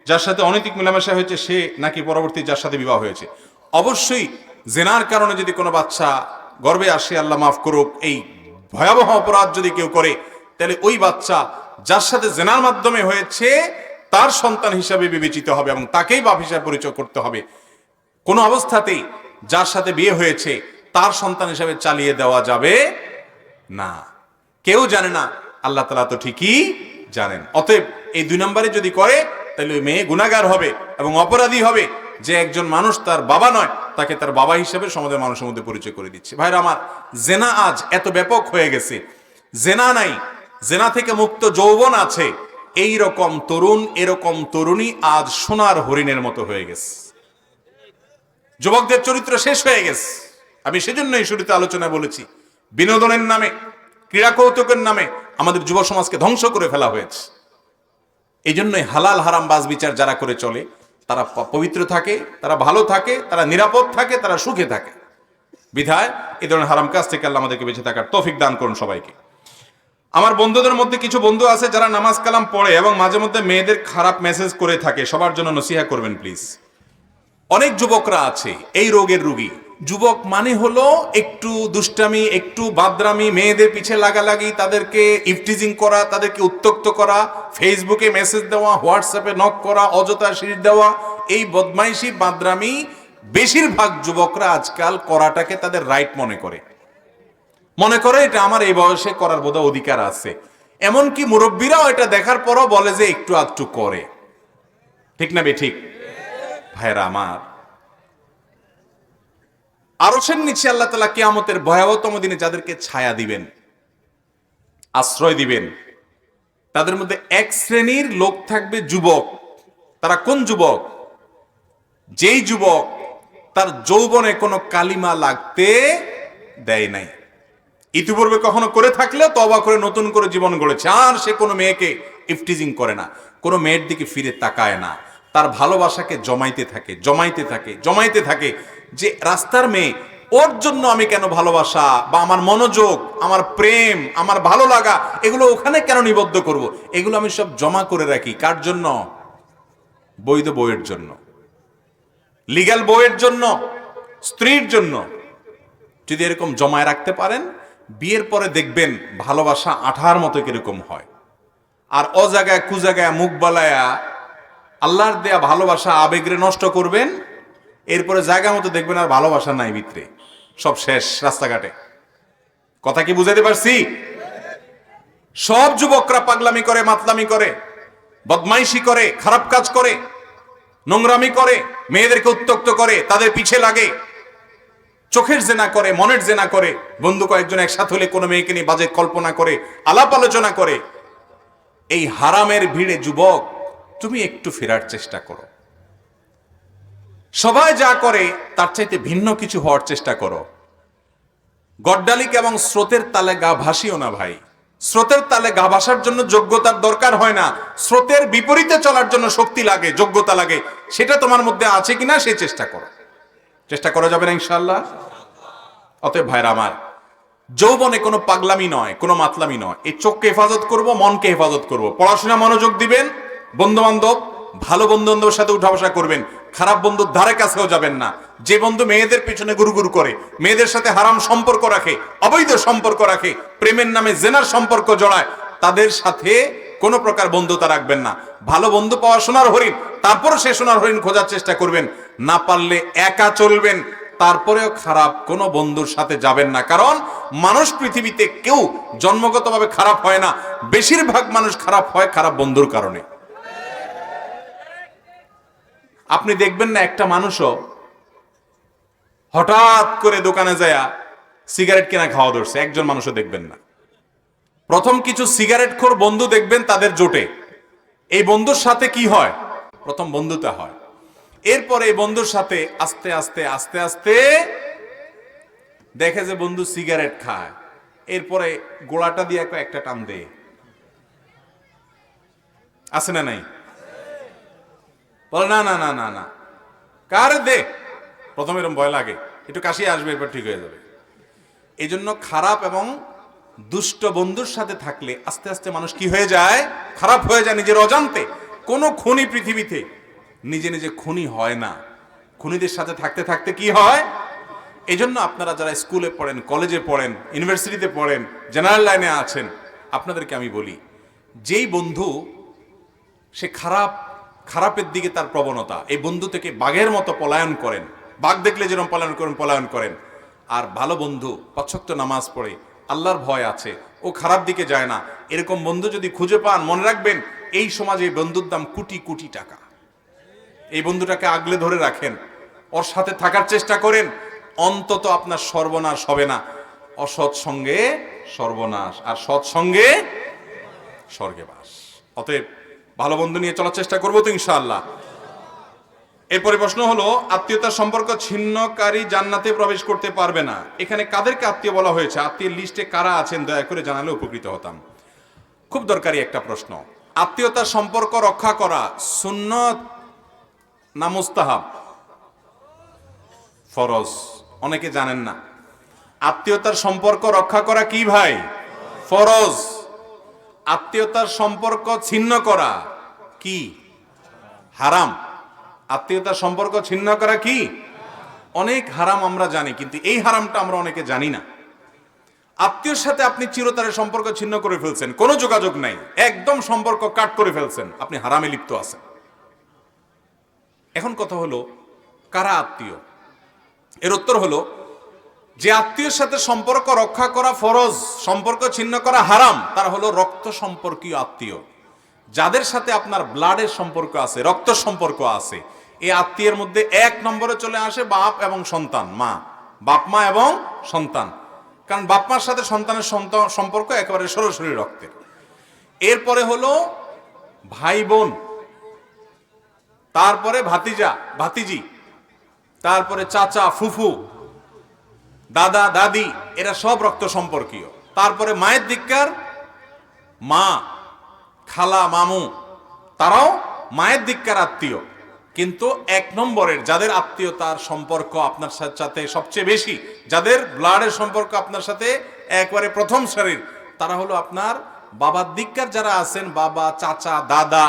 যার সাথে অনৈতিক মেলামেশা হয়েছে সে, নাকি পরবর্তী যার সাথে বিবাহ হয়েছে? অবশ্যই জেনার কারণে যদি কোনো বাচ্চা গর্ভে আসে, আল্লাহ মাফ করুক, এই ভয়াবহ অপরাধ যদি কেউ করে, তাহলে ওই বাচ্চা যার সাথে জেনার মাধ্যমে হয়েছে তার সন্তান হিসাবে বিবেচিত হবে এবং তাকেই বাপ হিসাবে পরিচয় করতে হবে। কোনো অবস্থাতেই যার সাথে বিয়ে হয়েছে তার সন্তান হিসাবে চালিয়ে দেওয়া যাবে না। কেউ জানে না, আল্লাহ তাআলা তো ঠিকই জানেন। অতএব এই 2 নম্বরে যদি করে, তাহলে ওই মেয়ে গুনাহগার হবে এবং অপরাধী হবে, যে একজন মানুষ তার বাবা নয়, তাকে তার বাবা হিসেবে সমাজের মানুষের মধ্যে পরিচয় করে দিচ্ছে। ভাইরা আমার, জেনা আজ এত ব্যাপক হয়ে গেছে। জেনা নাই, জেনা থেকে মুক্ত যৌবন আছে, এই রকম তরুণ এরকম তরুণী আজ সোনার হরিণের মতো হয়ে গেছে। যুবকদের চরিত্র শেষ হয়ে গেছে। আমি সেজন্য এই শুরুতে আলোচনায় বলেছি, বিনোদনের নামে, ক্রীড়া কৌতুকের নামে আমাদের যুব সমাজকে ধ্বংস করে ফেলা হয়েছে। এই জন্যই হালাল হারাম বাজ বিচার যারা করে চলে তারা পবিত্র থাকে, তারা ভালো থাকে, তারা নিরাপদ থাকে, তারা সুখে থাকে। বিধায় এই ধরনের হারাম কাজ থেকে আল্লাহ আমাদেরকে বেঁচে থাকার তৌফিক দান করুন সবাইকে। আমার বন্ধুদের মধ্যে কিছু বন্ধু আছে যারা নামাজ কালাম পড়ে এবং মাঝে মধ্যে মেয়েদের খারাপ মেসেজ করে থাকে, সবার জন্য নসিহা করবেন প্লিজ। অনেক যুবকরা আছে এই রোগের রোগী। যুবক মানে হলো একটু দুষ্টামি, একটু বাদরামি, মেয়েদের পিছে লাগালাগি, তাদেরকে ইফটিজিং করা, তাদেরকে উত্ত্যক্ত করা, ফেসবুকে মেসেজ দেওয়া, হোয়াটসঅ্যাপে নক করা, অযথা শির দেওয়া, এই বদমাইশি বাদরামি বেশিরভাগ যুবকরা আজকাল করাটাকে তাদের রাইট মনে করে এটা আমার এই বয়সে করার বোধহয় অধিকার আছে। এমনকি মুরব্বীরাও এটা দেখার পরও বলে যে একটু আধটু করে। ঠিক না বে ঠিক? ভাইরা আমার, আরশের নিচে আল্লাহ তাআলা কিয়ামতের ভয়াবহতম দিনে যাদেরকে ছায়া দিবেন, আশ্রয় দিবেন, তাদের মধ্যে এক শ্রেণীর লোক থাকবে যুবক। তারা কোন যুবক? যেই যুবক তার যৌবনে কোনো কালিমা লাগতে দেয় নাই, ইতিপূর্বে কখনো করে থাকলেও তওবা করে নতুন করে জীবন গড়েছে, আর সে কোনো মেয়েকে ইফটিজিং করে না, কোনো মেয়ের দিকে ফিরে তাকায় না, তার ভালোবাসাকে জমাইতে থাকে জমাইতে থাকে জমাইতে থাকে, যে রাস্তার মেয়ে, ওর জন্য আমি কেন ভালোবাসা বা আমার মনোযোগ, আমার প্রেম, আমার ভালো লাগা এগুলো ওখানে কেন নিবদ্ধ করব? এগুলো আমি সব জমা করে রাখি কার জন্য? বৈধ বউয়ের জন্য, লিগ্যাল বউয়ের জন্য, স্ত্রীর জন্য। যদি এরকম জমায় রাখতে পারেন, বিয়ের পরে দেখবেন ভালোবাসা আঠার মতো কিরকম হয়। আর অজাগায় কুজাগায় মুখ বালায়া আল্লাহর দেয়া ভালোবাসা আবেগরে নষ্ট করবেন, এরপরে জায়গা মতো দেখবেন আর ভালোবাসা নাই ভিতরে, সব শেষ রাস্তাঘাটে। কথা কি বুঝাতে পারছি? সব যুবকরা পাগলামি করে, মাতলামি করে, বদমাইশি করে, খারাপ কাজ করে, নোংরামি করে, মেয়েদেরকে উত্ত্যক্ত করে, তাদের পিছে লাগে, চোখের জেনা করে, মনের জেনা করে, বন্ধু কয়েকজন একসাথে হলে কোনো মেয়েকে নিয়ে বাজে কল্পনা করে, আলাপ আলোচনা করে। এই হারামের ভিড়ে যুবক তুমি একটু ফেরার চেষ্টা করো। সবাই যা করে তার চাইতে ভিন্ন কিছু হওয়ার চেষ্টা করো। গড্ডালিক এবং স্রোতের তালে গা ভাসিও না ভাই। স্রোতের তালে গা ভাসার জন্য যোগ্যতার দরকার হয় না, স্রোতের বিপরীতে চলার জন্য শক্তি লাগে, যোগ্যতা লাগে। সেটা তোমার মধ্যে আছে কিনা সেই চেষ্টা করো। চেষ্টা করা যাবে না ইনশাআল্লাহ। অতএব ভাইরা আমার, যৌবনে কোনো পাগলামি নয়, কোনো মাতলামি নয়। এই চোখকে হেফাজত করব, মনকে হেফাজত করব, পড়াশোনা মনোযোগ দিবেন, বন্ধু বান্ধব ভালো বন্ধু বান্ধবের সাথে উঠা বসা করবেন, খারাপ বন্ধুর ধারে কাছেও যাবেন না। যে বন্ধু মেয়েদের পেছনে গুরুগুরু করে, মেয়েদের সাথে হারাম সম্পর্ক রাখে, অবৈধ সম্পর্ক রাখে, প্রেমের নামে জেনার সম্পর্ক জড়ায়, তাদের সাথে কোনো প্রকার বন্ধুতা রাখবেন না। ভালো বন্ধু পাওয়া সোনার হরিণ, তারপরে সে সোনার হরিণ খোঁজার চেষ্টা করবেন, না পারলে একা চলবেন, তারপরেও খারাপ কোনো বন্ধুর সাথে যাবেন না। কারণ মানুষ পৃথিবীতে কেউ জন্মগতভাবে খারাপ হয় না, বেশিরভাগ মানুষ খারাপ হয় খারাপ বন্ধুর কারণে। আপনি দেখবেন না একটা মানুষও হঠাৎ করে দোকানে যায় সিগারেট কেনা খাওয়া ধরছে, একজন মানুষও দেখবেন না। প্রথম কিছু সিগারেট খোর বন্ধু দেখবেন তাদের জোটে, এই বন্ধুর সাথে কি হয়? প্রথম বন্ধুতা হয়, এরপরে এই বন্ধুর সাথে আস্তে আস্তে আস্তে আস্তে দেখে যে বন্ধু সিগারেট খায়, এরপরে গোলাটা দিয়ে একটা টান দেয়। আছে না নাই? বলে না না না না না, কার দে। প্রথমে এরকম ভয় লাগে, একটু কাশি আসবে, এরপর ঠিক হয়ে যাবে। এই জন্য খারাপ এবং দুষ্ট বন্ধুর সাথে থাকলে আস্তে আস্তে মানুষ কি হয়ে যায়? খারাপ হয়ে যায় নিজের অজান্তে। কোনো খুনি পৃথিবীতে নিজে নিজে খুনি হয় না, খুনিদের সাথে থাকতে থাকতে কি হয়? এই জন্য আপনারা যারা স্কুলে পড়েন, কলেজে পড়েন, ইউনিভার্সিটিতে পড়েন, জেনারেল লাইনে আছেন, আপনাদেরকে আমি বলি, যেই বন্ধু সে খারাপের দিকে তার প্রবণতা, এই বন্ধু থেকে বাঘের মতো পলায়ন করেন, বাঘ দেখলে যেরকম পলায়ন করেন। আর ভালো বন্ধু ৫ ওয়াক্ত নামাজ পড়ে, আল্লাহর ভয় আছে, ও খারাপ দিকে যায় না, এরকম বন্ধু যদি খুঁজে পান, মনে রাখবেন এই সমাজে এই বন্ধুর দাম কোটি কোটি টাকা। এই বন্ধুটাকে আগলে ধরে রাখেন, ওর সাথে থাকার চেষ্টা করেন, অন্তত আপনার সর্বনাশ হবে না। অসৎ সঙ্গে সর্বনাশ, আর সৎ সঙ্গে স্বর্গে বাস। অতএব ভালো বন্ধু নিয়ে চলার চেষ্টা করবো তো ইনশাআল্লাহ। এরপরে প্রশ্ন হলো, আত্মীয়তার সম্পর্ক ছিন্নকারী জান্নাতে প্রবেশ করতে পারবে না, এখানে কাদেরকে আত্মীয় বলা হয়েছে? আত্মীয়ের লিস্টে কারা আছেন দয়া করে জানালে উপকৃত হতাম। খুব দরকারি একটা প্রশ্ন। আত্মীয়তার সম্পর্ক রক্ষা করা সুন্নত না মুস্তাহাব? ফরজ। অনেকে জানেন না আত্মীয়তার সম্পর্ক রক্ষা করা কি ভাই? ফরজ। আত্মীয়তার সম্পর্ক ছিন্ন করা কি? হারাম। আত্মীয়তার সম্পর্ক ছিন্ন করা কি? অনেক হারাম আমরা জানি, কিন্তু এই হারামটা আমরা অনেকে জানি না। আত্মীয়র সাথে আপনি চিরতরের সম্পর্ক ছিন্ন করে ফেলছেন, কোনো যোগাযোগ নাই, একদম সম্পর্ক কাট করে ফেলছেন, আপনি হারামে লিপ্ত আছেন। এখন কথা হলো, কারা আত্মীয়? এর উত্তর হলো, যে আত্মীয়ের সাথে সম্পর্ক রক্ষা করা ফরজ, সম্পর্ক ছিন্ন করা হারাম, তারা হলো রক্ত সম্পর্কীয় আত্মীয়। যাদের সাথে আপনার ব্লাডের সম্পর্ক আছে, রক্ত সম্পর্ক আছে, এই আত্মীয়ের মধ্যে এক নম্বরে চলে আসে বাপ এবং সন্তান, মা, বাপ মা এবং সন্তান। কারণ বাপ মার সাথে সন্তানের সম্পর্ক একেবারে সরাসরি রক্তের। এরপরে হলো ভাই বোন, তারপরে ভাতিজা ভাতিজি, তারপরে চাচা ফুফু, দাদা দাদি, এরা সব রক্ত সম্পর্কীয়। তারপরে মায়ের দিককার মা, খালা, মামু, তারাও মায়ের দিককার আত্মীয়। কিন্তু এক নম্বরের যাদের আত্মীয়তার সম্পর্ক আপনার সাথে সবচেয়ে বেশি, যাদের ব্লাডের সম্পর্ক আপনার সাথে একবারে প্রথম সারির, তারা হলো আপনার বাবার দিককার যারা আছেন, বাবা, চাচা, দাদা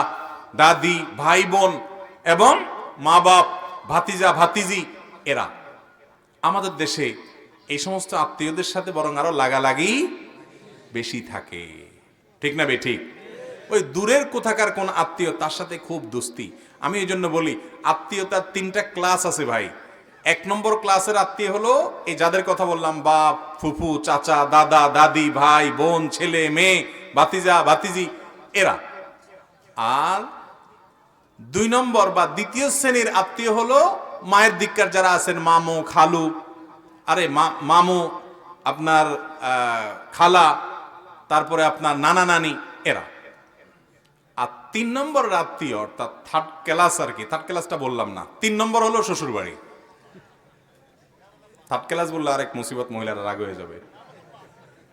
দাদি, ভাই বোন এবং মা বাপ, ভাতিজা ভাতিজি, এরা। আমাদের দেশে এই সমস্ত আত্মীয়দের সাথে বরং আরো লাগালাগি বেশি থাকে, ঠিক না বেঠিক? ওই দূরের কোথাকার কোন আত্মীয়, তার সাথে খুব দোস্তি। আমি এই জন্য বলি, আত্মীয়তার তিনটা ক্লাস আছে ভাই। এক নম্বর ক্লাসের আত্মীয় হলো এই যাদের কথা বললাম, বাপ, ফুফু, চাচা, দাদা দাদি, ভাই বোন, ছেলে মেয়ে, ভাতিজা ভাতিজি, এরা। আর দুই নম্বর বা দ্বিতীয় শ্রেণীর আত্মীয় হলো মায়ের দিককার যারা আছেন, মামু, খালু, আরে মামু, আপনার খালা, তারপরে আপনার নানা নানি, এরা। আর তিন নম্বর আত্মীয়, অর্থাৎ থার্ড ক্লাস আর কি, থার্ড ক্লাসটা বললাম না, তিন নম্বর হলো শ্বশুর বাড়ি। থার্ড ক্লাস বললে আরেক মুসিবত, মহিলারা রাগ হয়ে যাবে।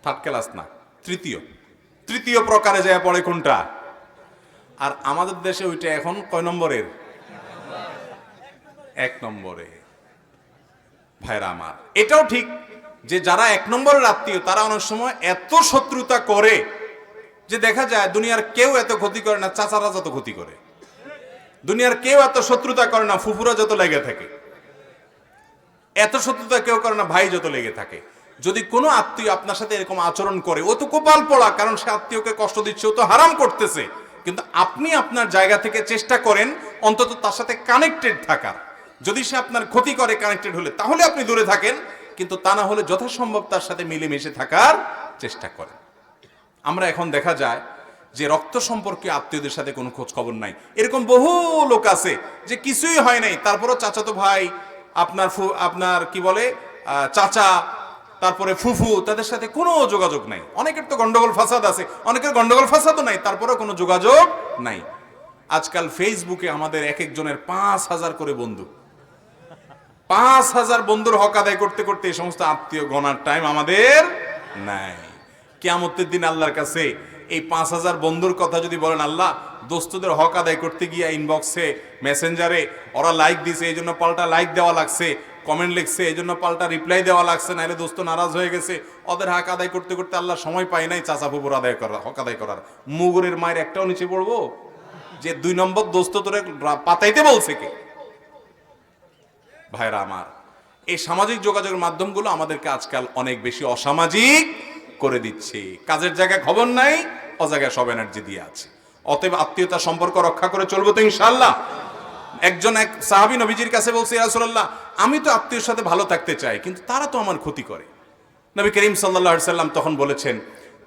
থার্ড ক্লাস না, তৃতীয় প্রকারে যায় পড়ে কোনটা? আর আমাদের দেশে ওইটা এখন কয় নম্বরের? এক নম্বরে। ভাইরা আমার, এটাও ঠিক যে যারা এক নম্বরের আত্মীয়, তারা অনেক সময় এত শত্রুতা করে যে দেখা যায় দুনিয়ার কেউ এত ক্ষতি করে না, চাচারা যত ক্ষতি করে। দুনিয়ার কেউ এত শত্রুতা করে না, ফুফুরা যত লেগে থাকে। এত শত্রুতা কেউ করে না, ভাই যত লেগে থাকে। যদি কোনো আত্মীয় আপনার সাথে এরকম আচরণ করে, ও তো কপাল পোড়া, কারণ সে আত্মীয়কে কষ্ট দিচ্ছে, ও তো হারাম করতেছে। কিন্তু আপনি আপনার জায়গা থেকে চেষ্টা করেন অন্তত তার সাথে কানেক্টেড থাকার। যদি সে আপনার ক্ষতি করে কানেক্টেড হলে, তাহলে আপনি দূরে থাকেন, কিন্তু তা না হলে যথাসম্ভব তার সাথে মিলেমিশে থাকার চেষ্টা করেন। আমরা এখন দেখা যায় যে রক্ত সম্পর্কে আত্মীয়দের সাথে কোনো খোঁজ খবর নাই। এরকম বহু লোক আছে যে কিছুই হয় নাই, তারপরও চাচাতো ভাই, আপনার কি বলে চাচা, তারপরে ফুফু, তাদের সাথে কোনো যোগাযোগ নাই। অনেকের তো গন্ডগোল ফাসাদ আছে, অনেকের গন্ডগোল ফাসাদও নাই, তারপরেও কোনো যোগাযোগ নাই। আজকাল ফেসবুকে আমাদের এক একজনের 5,000 করে বন্ধু। 5,000 বন্ধুর হক আদায় করতে করতে এই সমস্ত আত্মীয় গণার টাইম আমাদের নাই। কিয়ামতের দিন আল্লাহর কাছে এই 5,000 বন্ধুর কথা যদি বলেন, আল্লাহ দোস্তদের হক আদায় করতে গিয়ে ইনবক্সে, মেসেঞ্জারে ওরা লাইক দিছে, এই জন্য পাল্টা লাইক দেওয়া লাগছে, কমেন্ট লিখছে, এই জন্য পাল্টা রিপ্লাই দেওয়া লাগছে, নাহলে দোস্ত নারাজ হয়ে গেছে, ওদের হক আদায় করতে করতে আল্লাহ সময় পায় নাই চাচা ফুপুর আদায় করার, হক আদায় করার। মুগুরের মায়ের একটাও নিচে পড়বো যে 2 নম্বর দোস্ত তোরে পাতাইতে বলছে কে? ভাইরা আমার, এই সামাজিক যোগাযোগের মাধ্যমগুলো আমাদেরকে আজকাল অনেক বেশি অসামাজিক করে দিচ্ছে। কাজের জায়গায় খবর নাই, অজায়গায় সব এনার্জি দিয়ে আছে। অতএব আত্মীয়তার সম্পর্ক রক্ষা করে চলবো তো ইনশাআল্লাহ। এক সাহাবী নবীজির কাছে বলছে, ইয়া রাসূলুল্লাহ, আমি তো আত্মীয়র সাথে ভালো থাকতে চাই, কিন্তু তারা তো আমার ক্ষতি করে। নবী করিম সাল্লাল্লাহু আলাইহি সাল্লাম তখন বলেছেন,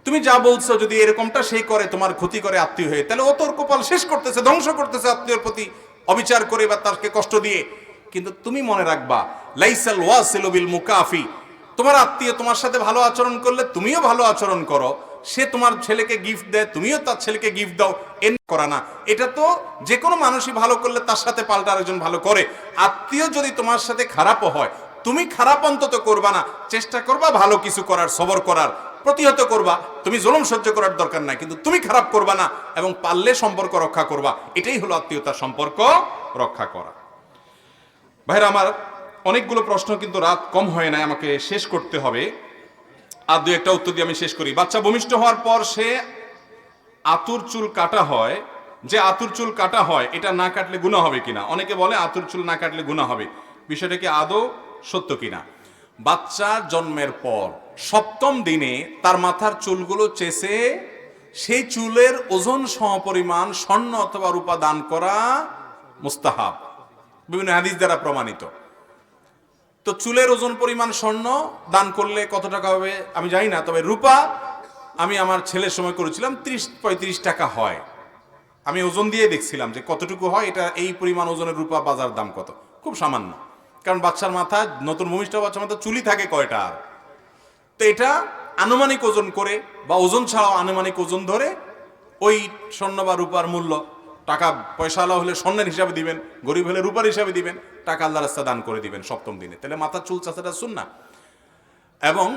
তুমি যা বলছো, যদি এরকমটা সেই করে, তোমার ক্ষতি করে আত্মীয় হয়ে, তাহলে ও তোর কপাল শেষ করতেছে, ধ্বংস করতেছে আত্মীয়র প্রতি অবিচার করে বা তাকে কষ্ট দিয়ে। কিন্তু তুমি মনে রাখবা, লাইসাল ওয়াসিলু বিল মুকাফি, তোমার আত্মীয় তোমার সাথে ভালো আচরণ করলে তুমিও ভালো আচরণ করো, সে তোমার ছেলেকে গিফট দেয়, তুমিও তার ছেলেকে গিফট দাও, এন করা না। এটা তো যে কোনো মানুষই ভালো করলে তার সাথে পাল্টা আরেকজন ভালো করে। আত্মীয় যদি তোমার সাথে খারাপও হয়, তুমি খারাপ অন্তত করবা না, চেষ্টা করবা ভালো কিছু করার, সবর করার, প্রতিহত করবা। তুমি জুলুম সহ্য করার দরকার নাই, কিন্তু তুমি খারাপ করবা না এবং পারলে সম্পর্ক রক্ষা করবা। এটাই হলো আত্মীয়তার সম্পর্ক রক্ষা করা। ভাইরা আমার, অনেকগুলো প্রশ্ন, কিন্তু রাত কম হয় না, আমাকে শেষ করতে হবে। আর দু একটা উত্তর দিয়ে আমি শেষ করি। বাচ্চা ভূমিষ্ঠ হওয়ার পর সে আতুর চুল কাটা হয়, যে আতুর চুল কাটা হয় এটা না কাটলে গুনাহ হবে কিনা? অনেকে বলে আতুর চুল না কাটলে গুনাহ হবে, বিষয়টা কি আদৌ সত্য কিনা? বাচ্চা জন্মের পর 7ম দিনে তার মাথার চুলগুলো চেঁচে সেই চুলের ওজন সমপরিমাণ স্বর্ণ অথবা রূপা দান করা মুস্তাহাব, বিভিন্ন হাদিস দ্বারা প্রমাণিত। তো চুলের ওজন পরিমাণ স্বর্ণ দান করলে কত টাকা হবে আমি জানি না, তবে রূপা আমি আমার ছেলের সময় করেছিলাম 30-35 টাকা হয়। আমি ওজন দিয়ে দেখছিলাম যে কতটুকু হয়, এটা এই পরিমাণ ওজনের রূপা বাজার দাম কত, খুব সামান্য। কারণ বাচ্চার মাথা, নতুন ভূমিষ্ঠ বাচ্চার মাথা চুলি থাকে কয়টা আর। তো এটা আনুমানিক ওজন করে বা ওজন ছাড়াও আনুমানিক ওজন ধরে ওই স্বর্ণ বা রূপার মূল্য, টাকা পয়সাওয়ালা হলে স্বর্ণের হিসাবে দিবেন, গরিব হলে রূপার হিসাবে দিবেন, টাকা আল্লাহ রাস্তা দান করে দিবেন 7ম দিনে। তাহলে মাথার চুল চাচাটা সুন্নাহ। এবং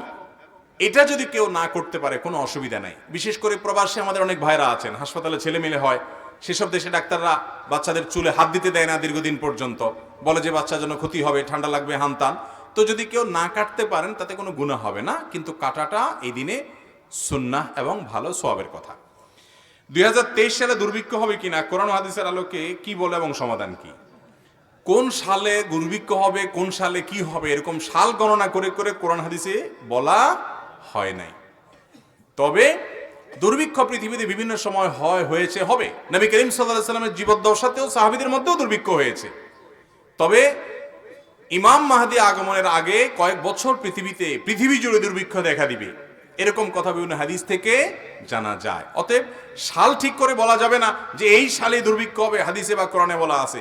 এটা যদি কেউ না করতে পারে কোনো অসুবিধা নাই। বিশেষ করে প্রবাসী আমাদের অনেক ভাইরা আছেন, হাসপাতালে ছেলে মেলে হয়, সেসব দেশে ডাক্তাররা বাচ্চাদের চুলে হাত দিতে দেয় না দীর্ঘদিন পর্যন্ত, বলে যে বাচ্চার জন্য ক্ষতি হবে, ঠান্ডা লাগবে, হানতান। তো যদি কেউ না কাটতে পারেন তাতে কোনো গুনাহ হবে না, কিন্তু কাটাটা এই দিনে সুন্নাহ এবং ভালো সওয়াবের কথা। 2023 সালে দুর্ভিক্ষ হবে কিনা, কোরআন হাদিসের আলোকে কি বলে এবং সমাধান কি? কোন সালে দুর্ভিক্ষ হবে, কোন সালে কি হবে, এরকম সাল গণনা করে করে কোরআন হাদিসে বলা হয় নাই। তবে দুর্ভিক্ষ পৃথিবীতে বিভিন্ন সময় হয়েছে, হবে। নবী করিম সাল্লাল্লাহু আলাইহি সাল্লামের জীবদ্দশাতেও সাহাবীদের মধ্যেও দুর্ভিক্ষ হয়েছে। তবে ইমাম মাহদী আগমনের আগে কয়েক বছর পৃথিবী জুড়ে দুর্ভিক্ষ দেখা দিবে, এরকম কথা বিভিন্ন হাদিস থেকে জানা যায়। অতএব সাল ঠিক করে বলা যাবে না যে এই সালে দুর্ভিক্ষ হবে, হাদিসে বা কোরআনে বলা আছে,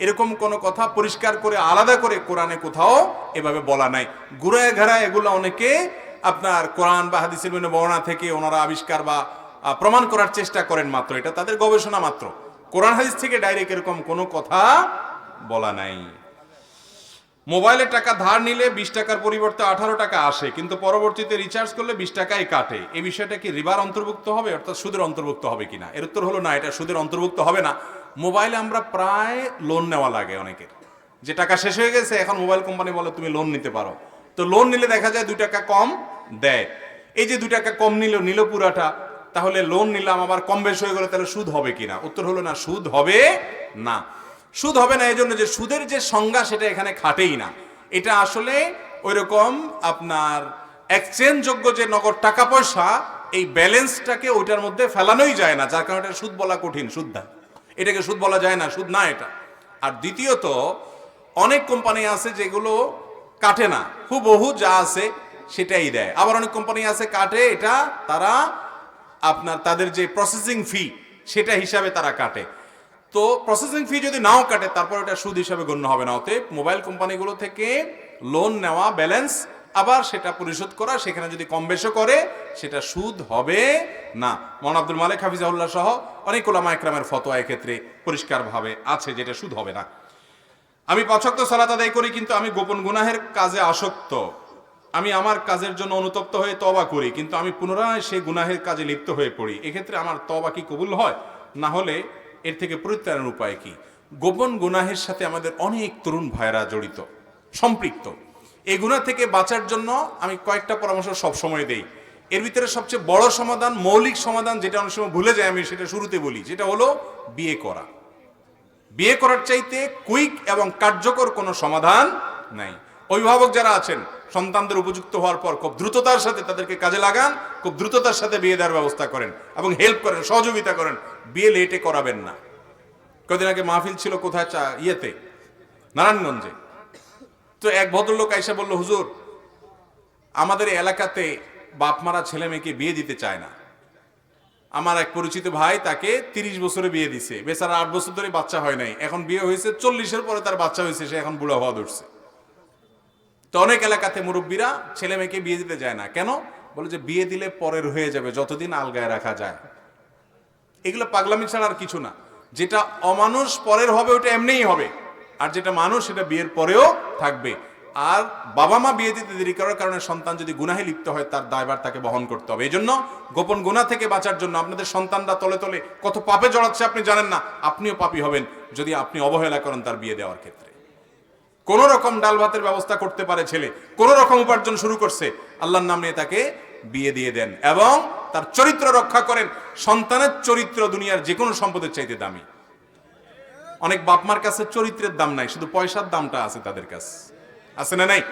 এরকম কোনো কথা পরিষ্কার করে আলাদা করে কোরআনে কোথাও এভাবে বলা নাই। ঘুরায় ঘেরায় এগুলো অনেকে আপনার কোরআন বা হাদিসের বিভিন্ন বর্ণনা থেকে ওনারা আবিষ্কার বা প্রমাণ করার চেষ্টা করেন মাত্র, এটা তাদের গবেষণা মাত্র। কোরআন হাদিস থেকে ডাইরেক্ট এরকম কোনো কথা বলা নাই। মোবাইলে টাকা ধার নিলে 20 টাকার পরিবর্তে 18 টাকা আসে, কিন্তু পরবর্তীতে রিচার্জ করলে 20 টাকাই কাটে। এই বিষয়টা কি রিবার অন্তর্ভুক্ত হবে, অর্থাৎ সুদের অন্তর্ভুক্ত হবে কিনা? এর উত্তর হলো না, এটা সুদের অন্তর্ভুক্ত হবে না। মোবাইলে আমরা প্রায় লোন নেওয়া লাগে অনেকের, যে টাকা শেষ হয়ে গেছে, এখন মোবাইল কোম্পানি বলে তুমি লোন নিতে পারো। তো লোন নিলে দেখা যায় 2 টাকা কম দেয়। এই যে 2 টাকা কম নিল পুরাটা, তাহলে লোন নিলাম আবার কম বেশ হয়ে গেলে তাহলে সুদ হবে কিনা? উত্তর হলো না, সুদ হবে না। সুদ হবে না এই জন্য যে সুদের যে সংজ্ঞা সেটা এখানে খাটেই না। এটা আসলে ওইরকম আপনার এক্সচেঞ্জযোগ্য যে নগদ টাকা পয়সা, এই ব্যালেন্সটাকে ওইটার মধ্যে ফেলানোই যায় না, যার কারণে এটা সুদ বলা কঠিন। সুদ এটাকে সুদ বলা যায় না, সুদ না এটা। আর দ্বিতীয়ত, অনেক কোম্পানি আছে যেগুলো কাটে না, হুবহু যা আছে সেটাই দেয়। আবার অনেক কোম্পানি আছে কাটে, এটা তারা আপনার তাদের যে প্রসেসিং ফি সেটা হিসাবে তারা কাটে। তো প্রসেসিং ফি যদি নাও কাটে, তারপর এটা সুদ হিসাবে গণ্য হবে না। অতএব মোবাইল কোম্পানিগুলো থেকে লোন নেওয়া, ব্যালেন্স আবার সেটা পরিশোধ করা, সেখানে যদি কম বেশি করে সেটা সুদ হবে না। মৌলানা আব্দুল মালিক হাফিজাহুল্লাহ সহ অনেক উলামা ইকরামের ফতোয়া এক্ষেত্রে পরিষ্কারভাবে আছে যেটা সুদ হবে না। আমি 5 ওয়াক্ত সালাত আদায় করি, কিন্তু আমি গোপন গুনাহের কাজে আসক্ত। আমি আমার কাজের জন্য অনুতপ্ত হয়ে তওবা করি, কিন্তু আমি পুনরায় সেই গুনাহের কাজে লিপ্ত হয়ে পড়ি। এক্ষেত্রে আমার তওবা কি কবুল হয়? না হলে এর থেকে পরিত্রাণের উপায় কি? গোপন গুনাহের সাথে আমাদের অনেক তরুণ ভাইরা জড়িত, সম্পৃক্ত। এই গুনাহ থেকে বাঁচার জন্য আমি কয়েকটা পরামর্শ সবসময় দেই। এর ভিতরে সবচেয়ে বড় সমাধান, মৌলিক সমাধান, যেটা অনেক সময় ভুলে যায়, আমি সেটা শুরুতে বলি, যেটা হলো বিয়ে করা। বিয়ে করার চাইতে কুইক এবং কার্যকর কোনো সমাধান নাই। অভিভাবক যারা আছেন, সন্তানদের উপযুক্ত হওয়ার পর খুব দ্রুততার সাথে তাদেরকে কাজে লাগান, খুব দ্রুততার সাথে বিয়ে দেওয়ার ব্যবস্থা করেন এবং হেল্প করেন, সহযোগিতা করেন। বিয়ে লেটে করাবেন না। কদিন আগে মাহফিল ছিল কোথায়, ইয়েতে, নারায়ণগঞ্জে। তো এক ভদ্রলোক আইসা বলল, হুজুর, আমাদের এলাকাতে বাপ মারা ছেলে মেয়েকে বিয়ে দিতে চায় না। আমার এক পরিচিত ভাই, তাকে 30 বছরে বিয়ে দিছে, বেচারা 8 বছর ধরে বাচ্চা হয় নাই, এখন বিয়ে হয়েছে 40-এর পরে তার বাচ্চা হয়েছে, সে এখন বুড়া হওয়া ধরছে। তো অনেক এলাকাতে মুরব্বীরা ছেলে মেয়েকে বিয়ে দিতে যায় না। কেন? বলে যে বিয়ে দিলে পরের হয়ে যাবে, যতদিন আলগায় রাখা যায়। এগুলো পাগলামি ছাড়া আর কিছু না। যেটা অমানুষ পরের হবে ওটা এমনিই হবে, আর যেটা মানুষ সেটা বিয়ের পরেও থাকবে। আর বাবা মা বিয়ে দিতে দেরি করার কারণে সন্তান যদি গুনাহে লিপ্ত হয় তার দায়ভার তাকে বহন করতে হবে। এই জন্য গোপন গুনাহ থেকে বাঁচার জন্য আপনাদের সন্তানরা তলে তলে কত পাপে জড়াচ্ছে আপনি জানেন না, আপনিও পাপী হবেন যদি আপনি অবহেলা করেন তার বিয়ে দেওয়ার ক্ষেত্রে। কোন রকম ডাল ভাতের ব্যবস্থা করতে পারে ছেলে, কোন রকম উপার্জন শুরু করছে, আল্লাহর নাম নিয়ে তাকে বিয়ে দিয়ে দেন এবং তার চরিত্র রক্ষা করেন। সন্তানের চরিত্র দুনিয়ার যে কোনো সম্পদের চাইতে দামি। অনেক বাপমার কাছে চরিত্রের দাম নাই, শুধু পয়সার দামটা আছে তাদের কাছে, আছে না নাই?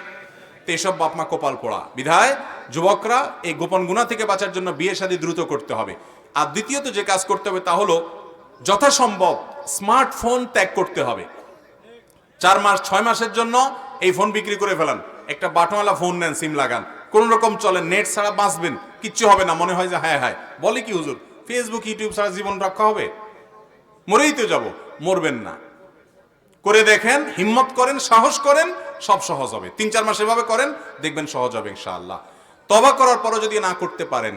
তো এসব বাপমা কপাল পোড়া। বিধায় যুবকরা এই গোপন গুনাহ থেকে বাঁচার জন্য বিয়ে শাদী দ্রুত করতে হবে। আর দ্বিতীয়ত যে কাজ করতে হবে তা হলো যথাসম্ভব স্মার্টফোন ত্যাগ করতে হবে। 4 মাস 6 মাসের জন্য এই ফোন বিক্রি করে ফেলান, একটা বাটনওয়ালা ফোন নেন, সিম লাগান, কোন রকম চলেন, নেট ছাড়া বাঁচবেন, কিচ্ছু হবে না। মনে হয় যে হায় হায়, বলে কি হুজুর, ফেসবুক ইউটিউব ছাড়া জীবন রক্ষা হবে? মরেই তো যাব। মরবেন না, করে দেখেন, হিম্মত করেন, সাহস করেন, সব সহজ হবে। 3-4 মাস এভাবে করেন, দেখবেন সহজ হবে ইনশাআল্লাহ। তওবা করার পরও যদি না করতে পারেন,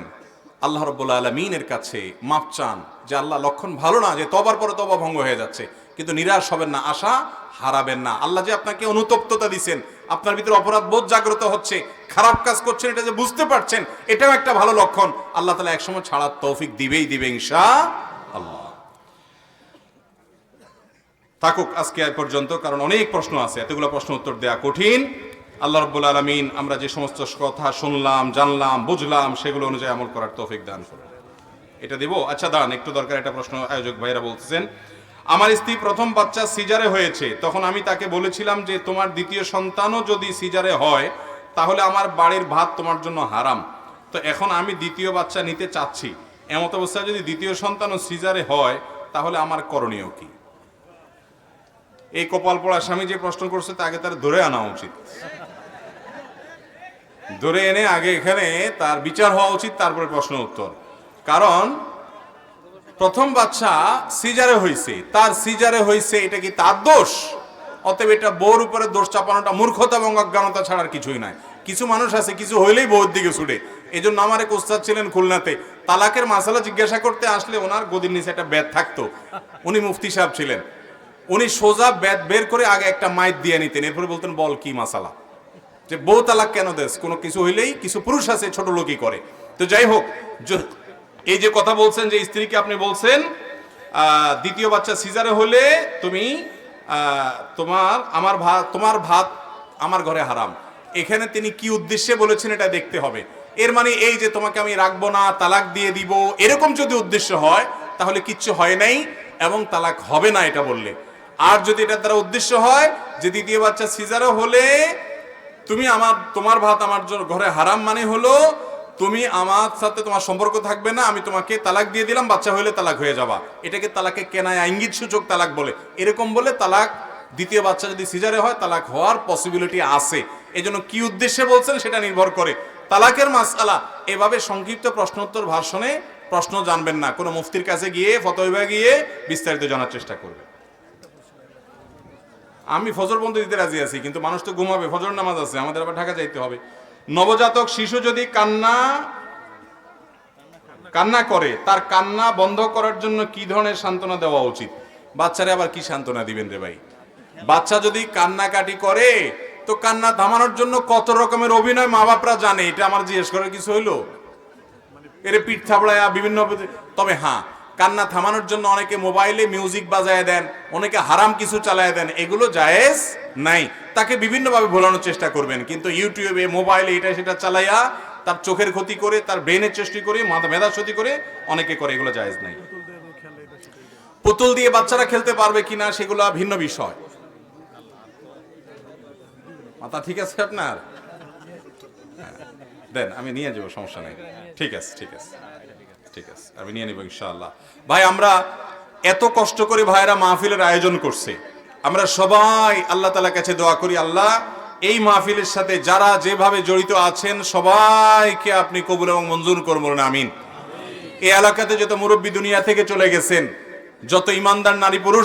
আল্লাহ রাব্বুল আলামিনের কাছে মাপ চান যে আল্লাহ, লক্ষণ ভালো না যে তওবার পরে তওবা ভঙ্গ হয়ে যাচ্ছে, কিন্তু নিরাশ হবেন না, আশা হারাবেন না। আল্লাহ যে আপনাকে অনুতপ্ততা দিবেন, আপনার ভিতরে অপরাধ বোধ জাগ্রত হচ্ছে, খারাপ কাজ করছেন এটা যে বুঝতে পারছেন, এটাও একটা ভালো লক্ষণ। আল্লাহ তাআলা একসময় ছাড়ার তৌফিক দিবেই দিবে ইনশাআল্লাহ। থাকুক আজকে এই পর্যন্ত, কারণ অনেক প্রশ্ন আছে, এতগুলো প্রশ্ন উত্তর দেয়া কঠিন। আল্লাহ রাব্বুল আলামিন আমরা যে সমস্ত কথা শুনলাম, জানলাম, বুঝলাম, সেগুলো অনুযায়ী আমল করার তৌফিক দান করুন। এটা দিব। আচ্ছা দাঁড়ান, একটু দরকার একটা প্রশ্ন আয়োজক ভাইরা বলতেছেন, আমার স্ত্রী প্রথম বাচ্চা সিজারে হয়েছে, তখন আমি তাকে বলেছিলাম যে তোমার দ্বিতীয় সন্তানও যদি সিজারে হয় তাহলে আমার বাড়ির ভাত তোমার জন্য হারাম। তো এখন আমি দ্বিতীয় বাচ্চা নিতে চাচ্ছি, এমত অবস্থায় যদি দ্বিতীয় সন্তানও সিজারে হয় তাহলে আমার করণীয় কি? এই কপাল পোড়া স্বামী যে প্রশ্ন করছে তাকে তার ধরে আনা উচিত, ধরে এনে আগে এখানে তার বিচার হওয়া উচিত, তারপরে প্রশ্ন উত্তর। কারণ প্রথম বাচ্চা সিজারে হয়েছে, তার সিজারে হয়েছে, এটা কি তার দোষ? অতএব এটা বউর উপরে দোষ চাপানোটা মূর্খতা এবং অজ্ঞানতা ছাড়ার কিছুই নাই। কিছু মানুষ আছে কিছু হইলেই বউর দিকে ছুটে। এই জন্য আমার এক ওস্তাদ ছিলেন খুলনাতে, তালাকের মাসালা জিজ্ঞাসা করতে আসলে ওনার গদির নিচে একটা বেত থাকতো, উনি মুফতি সাহেব ছিলেন, উনি সোজা বেত বের করে আগে একটা মাইট দিয়ে নিতেন, এরপরে বলতেন বল কি মাসালা, যে বউ তালাক কেন দেশ? কোনো কিছু হইলেই কিছু পুরুষ আছে ছোট লোকই করে। তো যাই হোক, এই যে কথা বলছেন যে স্ত্রীকে আপনি বলছেন দ্বিতীয় বাচ্চা সিজারে হলে তুমি তোমার ভাত আমার ঘরে হারাম, এখানে তিনি কি উদ্দেশ্যে বলেছেন এটা দেখতে হবে। এর মানে এই যে তোমাকে আমি রাখবো না, তালাক দিয়ে দিব, এরকম যদি উদ্দেশ্য হয় তাহলে কিচ্ছু হয় নাই এবং তালাক হবে না এটা বললে। আর যদি এটা দ্বারা উদ্দেশ্য হয় যে দ্বিতীয় বাচ্চা সিজারে হলে তোমার ভাত আমার ঘরে হারাম, মানে হলো তুমি আমার সাথে তোমার সম্পর্ক থাকবে না, আমি তোমাকে তালাক দিয়ে দিলাম, বাচ্চা হইলে তালাক হয়ে যাবা, এটাকে তালাকে কেনায় ইঙ্গিত সূচক তালাক বলে। এরকম বলে তালাক, দ্বিতীয় বাচ্চা যদি সিজারে হয় তালাক হওয়ার পসিবিলিটি আছে। এই জন্য কি উদ্দেশ্যে বলছেন সেটা নির্ভর করে। তালাকের মাসআলা এভাবে সংক্ষিপ্ত প্রশ্নোত্তর ভাষণে প্রশ্ন জানবেন না, কোনো মুফতির কাছে গিয়ে ফতোয়া গিয়ে বিস্তারিত জানার চেষ্টা করবে। আমি ফজর বন্ধ দিতে রাজি আছি, কিন্তু মানুষ তো ঘুমাবে, ফজর নামাজ আছে, আমাদের আবার ঢাকা যাইতে হবে। নবজাতক শিশু যদি কান্না করে, তার কান্না বন্ধ করার জন্য কি ধরনের সান্ত্বনা দেওয়া উচিত? বাচ্চারে আবার কি সান্ত্বনা দিবেন রে ভাই? বাচ্চা যদি কান্নাকাটি করে তো কান্না থামানোর জন্য কত রকমের অভিনয় মা বাপরা জানে, এটা আমার জিজ্ঞেস করার কিছু হইলো? এর পিঠ থাবড়ায়া বিভিন্ন। তবে হ্যাঁ, কান্না থামানোর জন্য অনেকে মোবাইলে মিউজিক বাজায় দেন, অনেকে হারাম কিছু চালায় দেন, এগুলো জায়েজ নাই। তাকে বিভিন্নভাবে ভোলানোর চেষ্টা করবেন, কিন্তু ইউটিউবে মোবাইলে এটা সেটা চালাইয়া তার চোখের ক্ষতি করে, তার ব্রেনের চেষ্টা করে, মেধার ক্ষতি করে অনেকে করে, এগুলো জায়েজ নাই। পুতুল দিয়ে বাচ্চারা খেলতে পারবে কিনা সেগুলো ভিন্ন বিষয়। মাথা ঠিক আছে আপনার? দেন আমি নিয়ে যাবো, সমস্যা নেই। ঠিক আছে ঠিক আছে ঠিক আছে, আমি নিয়ে নেবো ইনশাআল্লাহ। ভাই, আমরা এত কষ্ট করে ভাইরা মাহফিলের আয়োজন করছে, আমরা সবাই আল্লাহ তাআলার কাছে দোয়া করি, আল্লাহ এই মাহফিলের সাথে যারা যেভাবে জড়িত আছেন সবাইকে আপনি কবুল এবং মঞ্জুর করুন, বলুন আমিন। এই এলাকাতে যত মুরব্বী দুনিয়া থেকে চলে গেছেন, যত ইমানদার নারী পুরুষ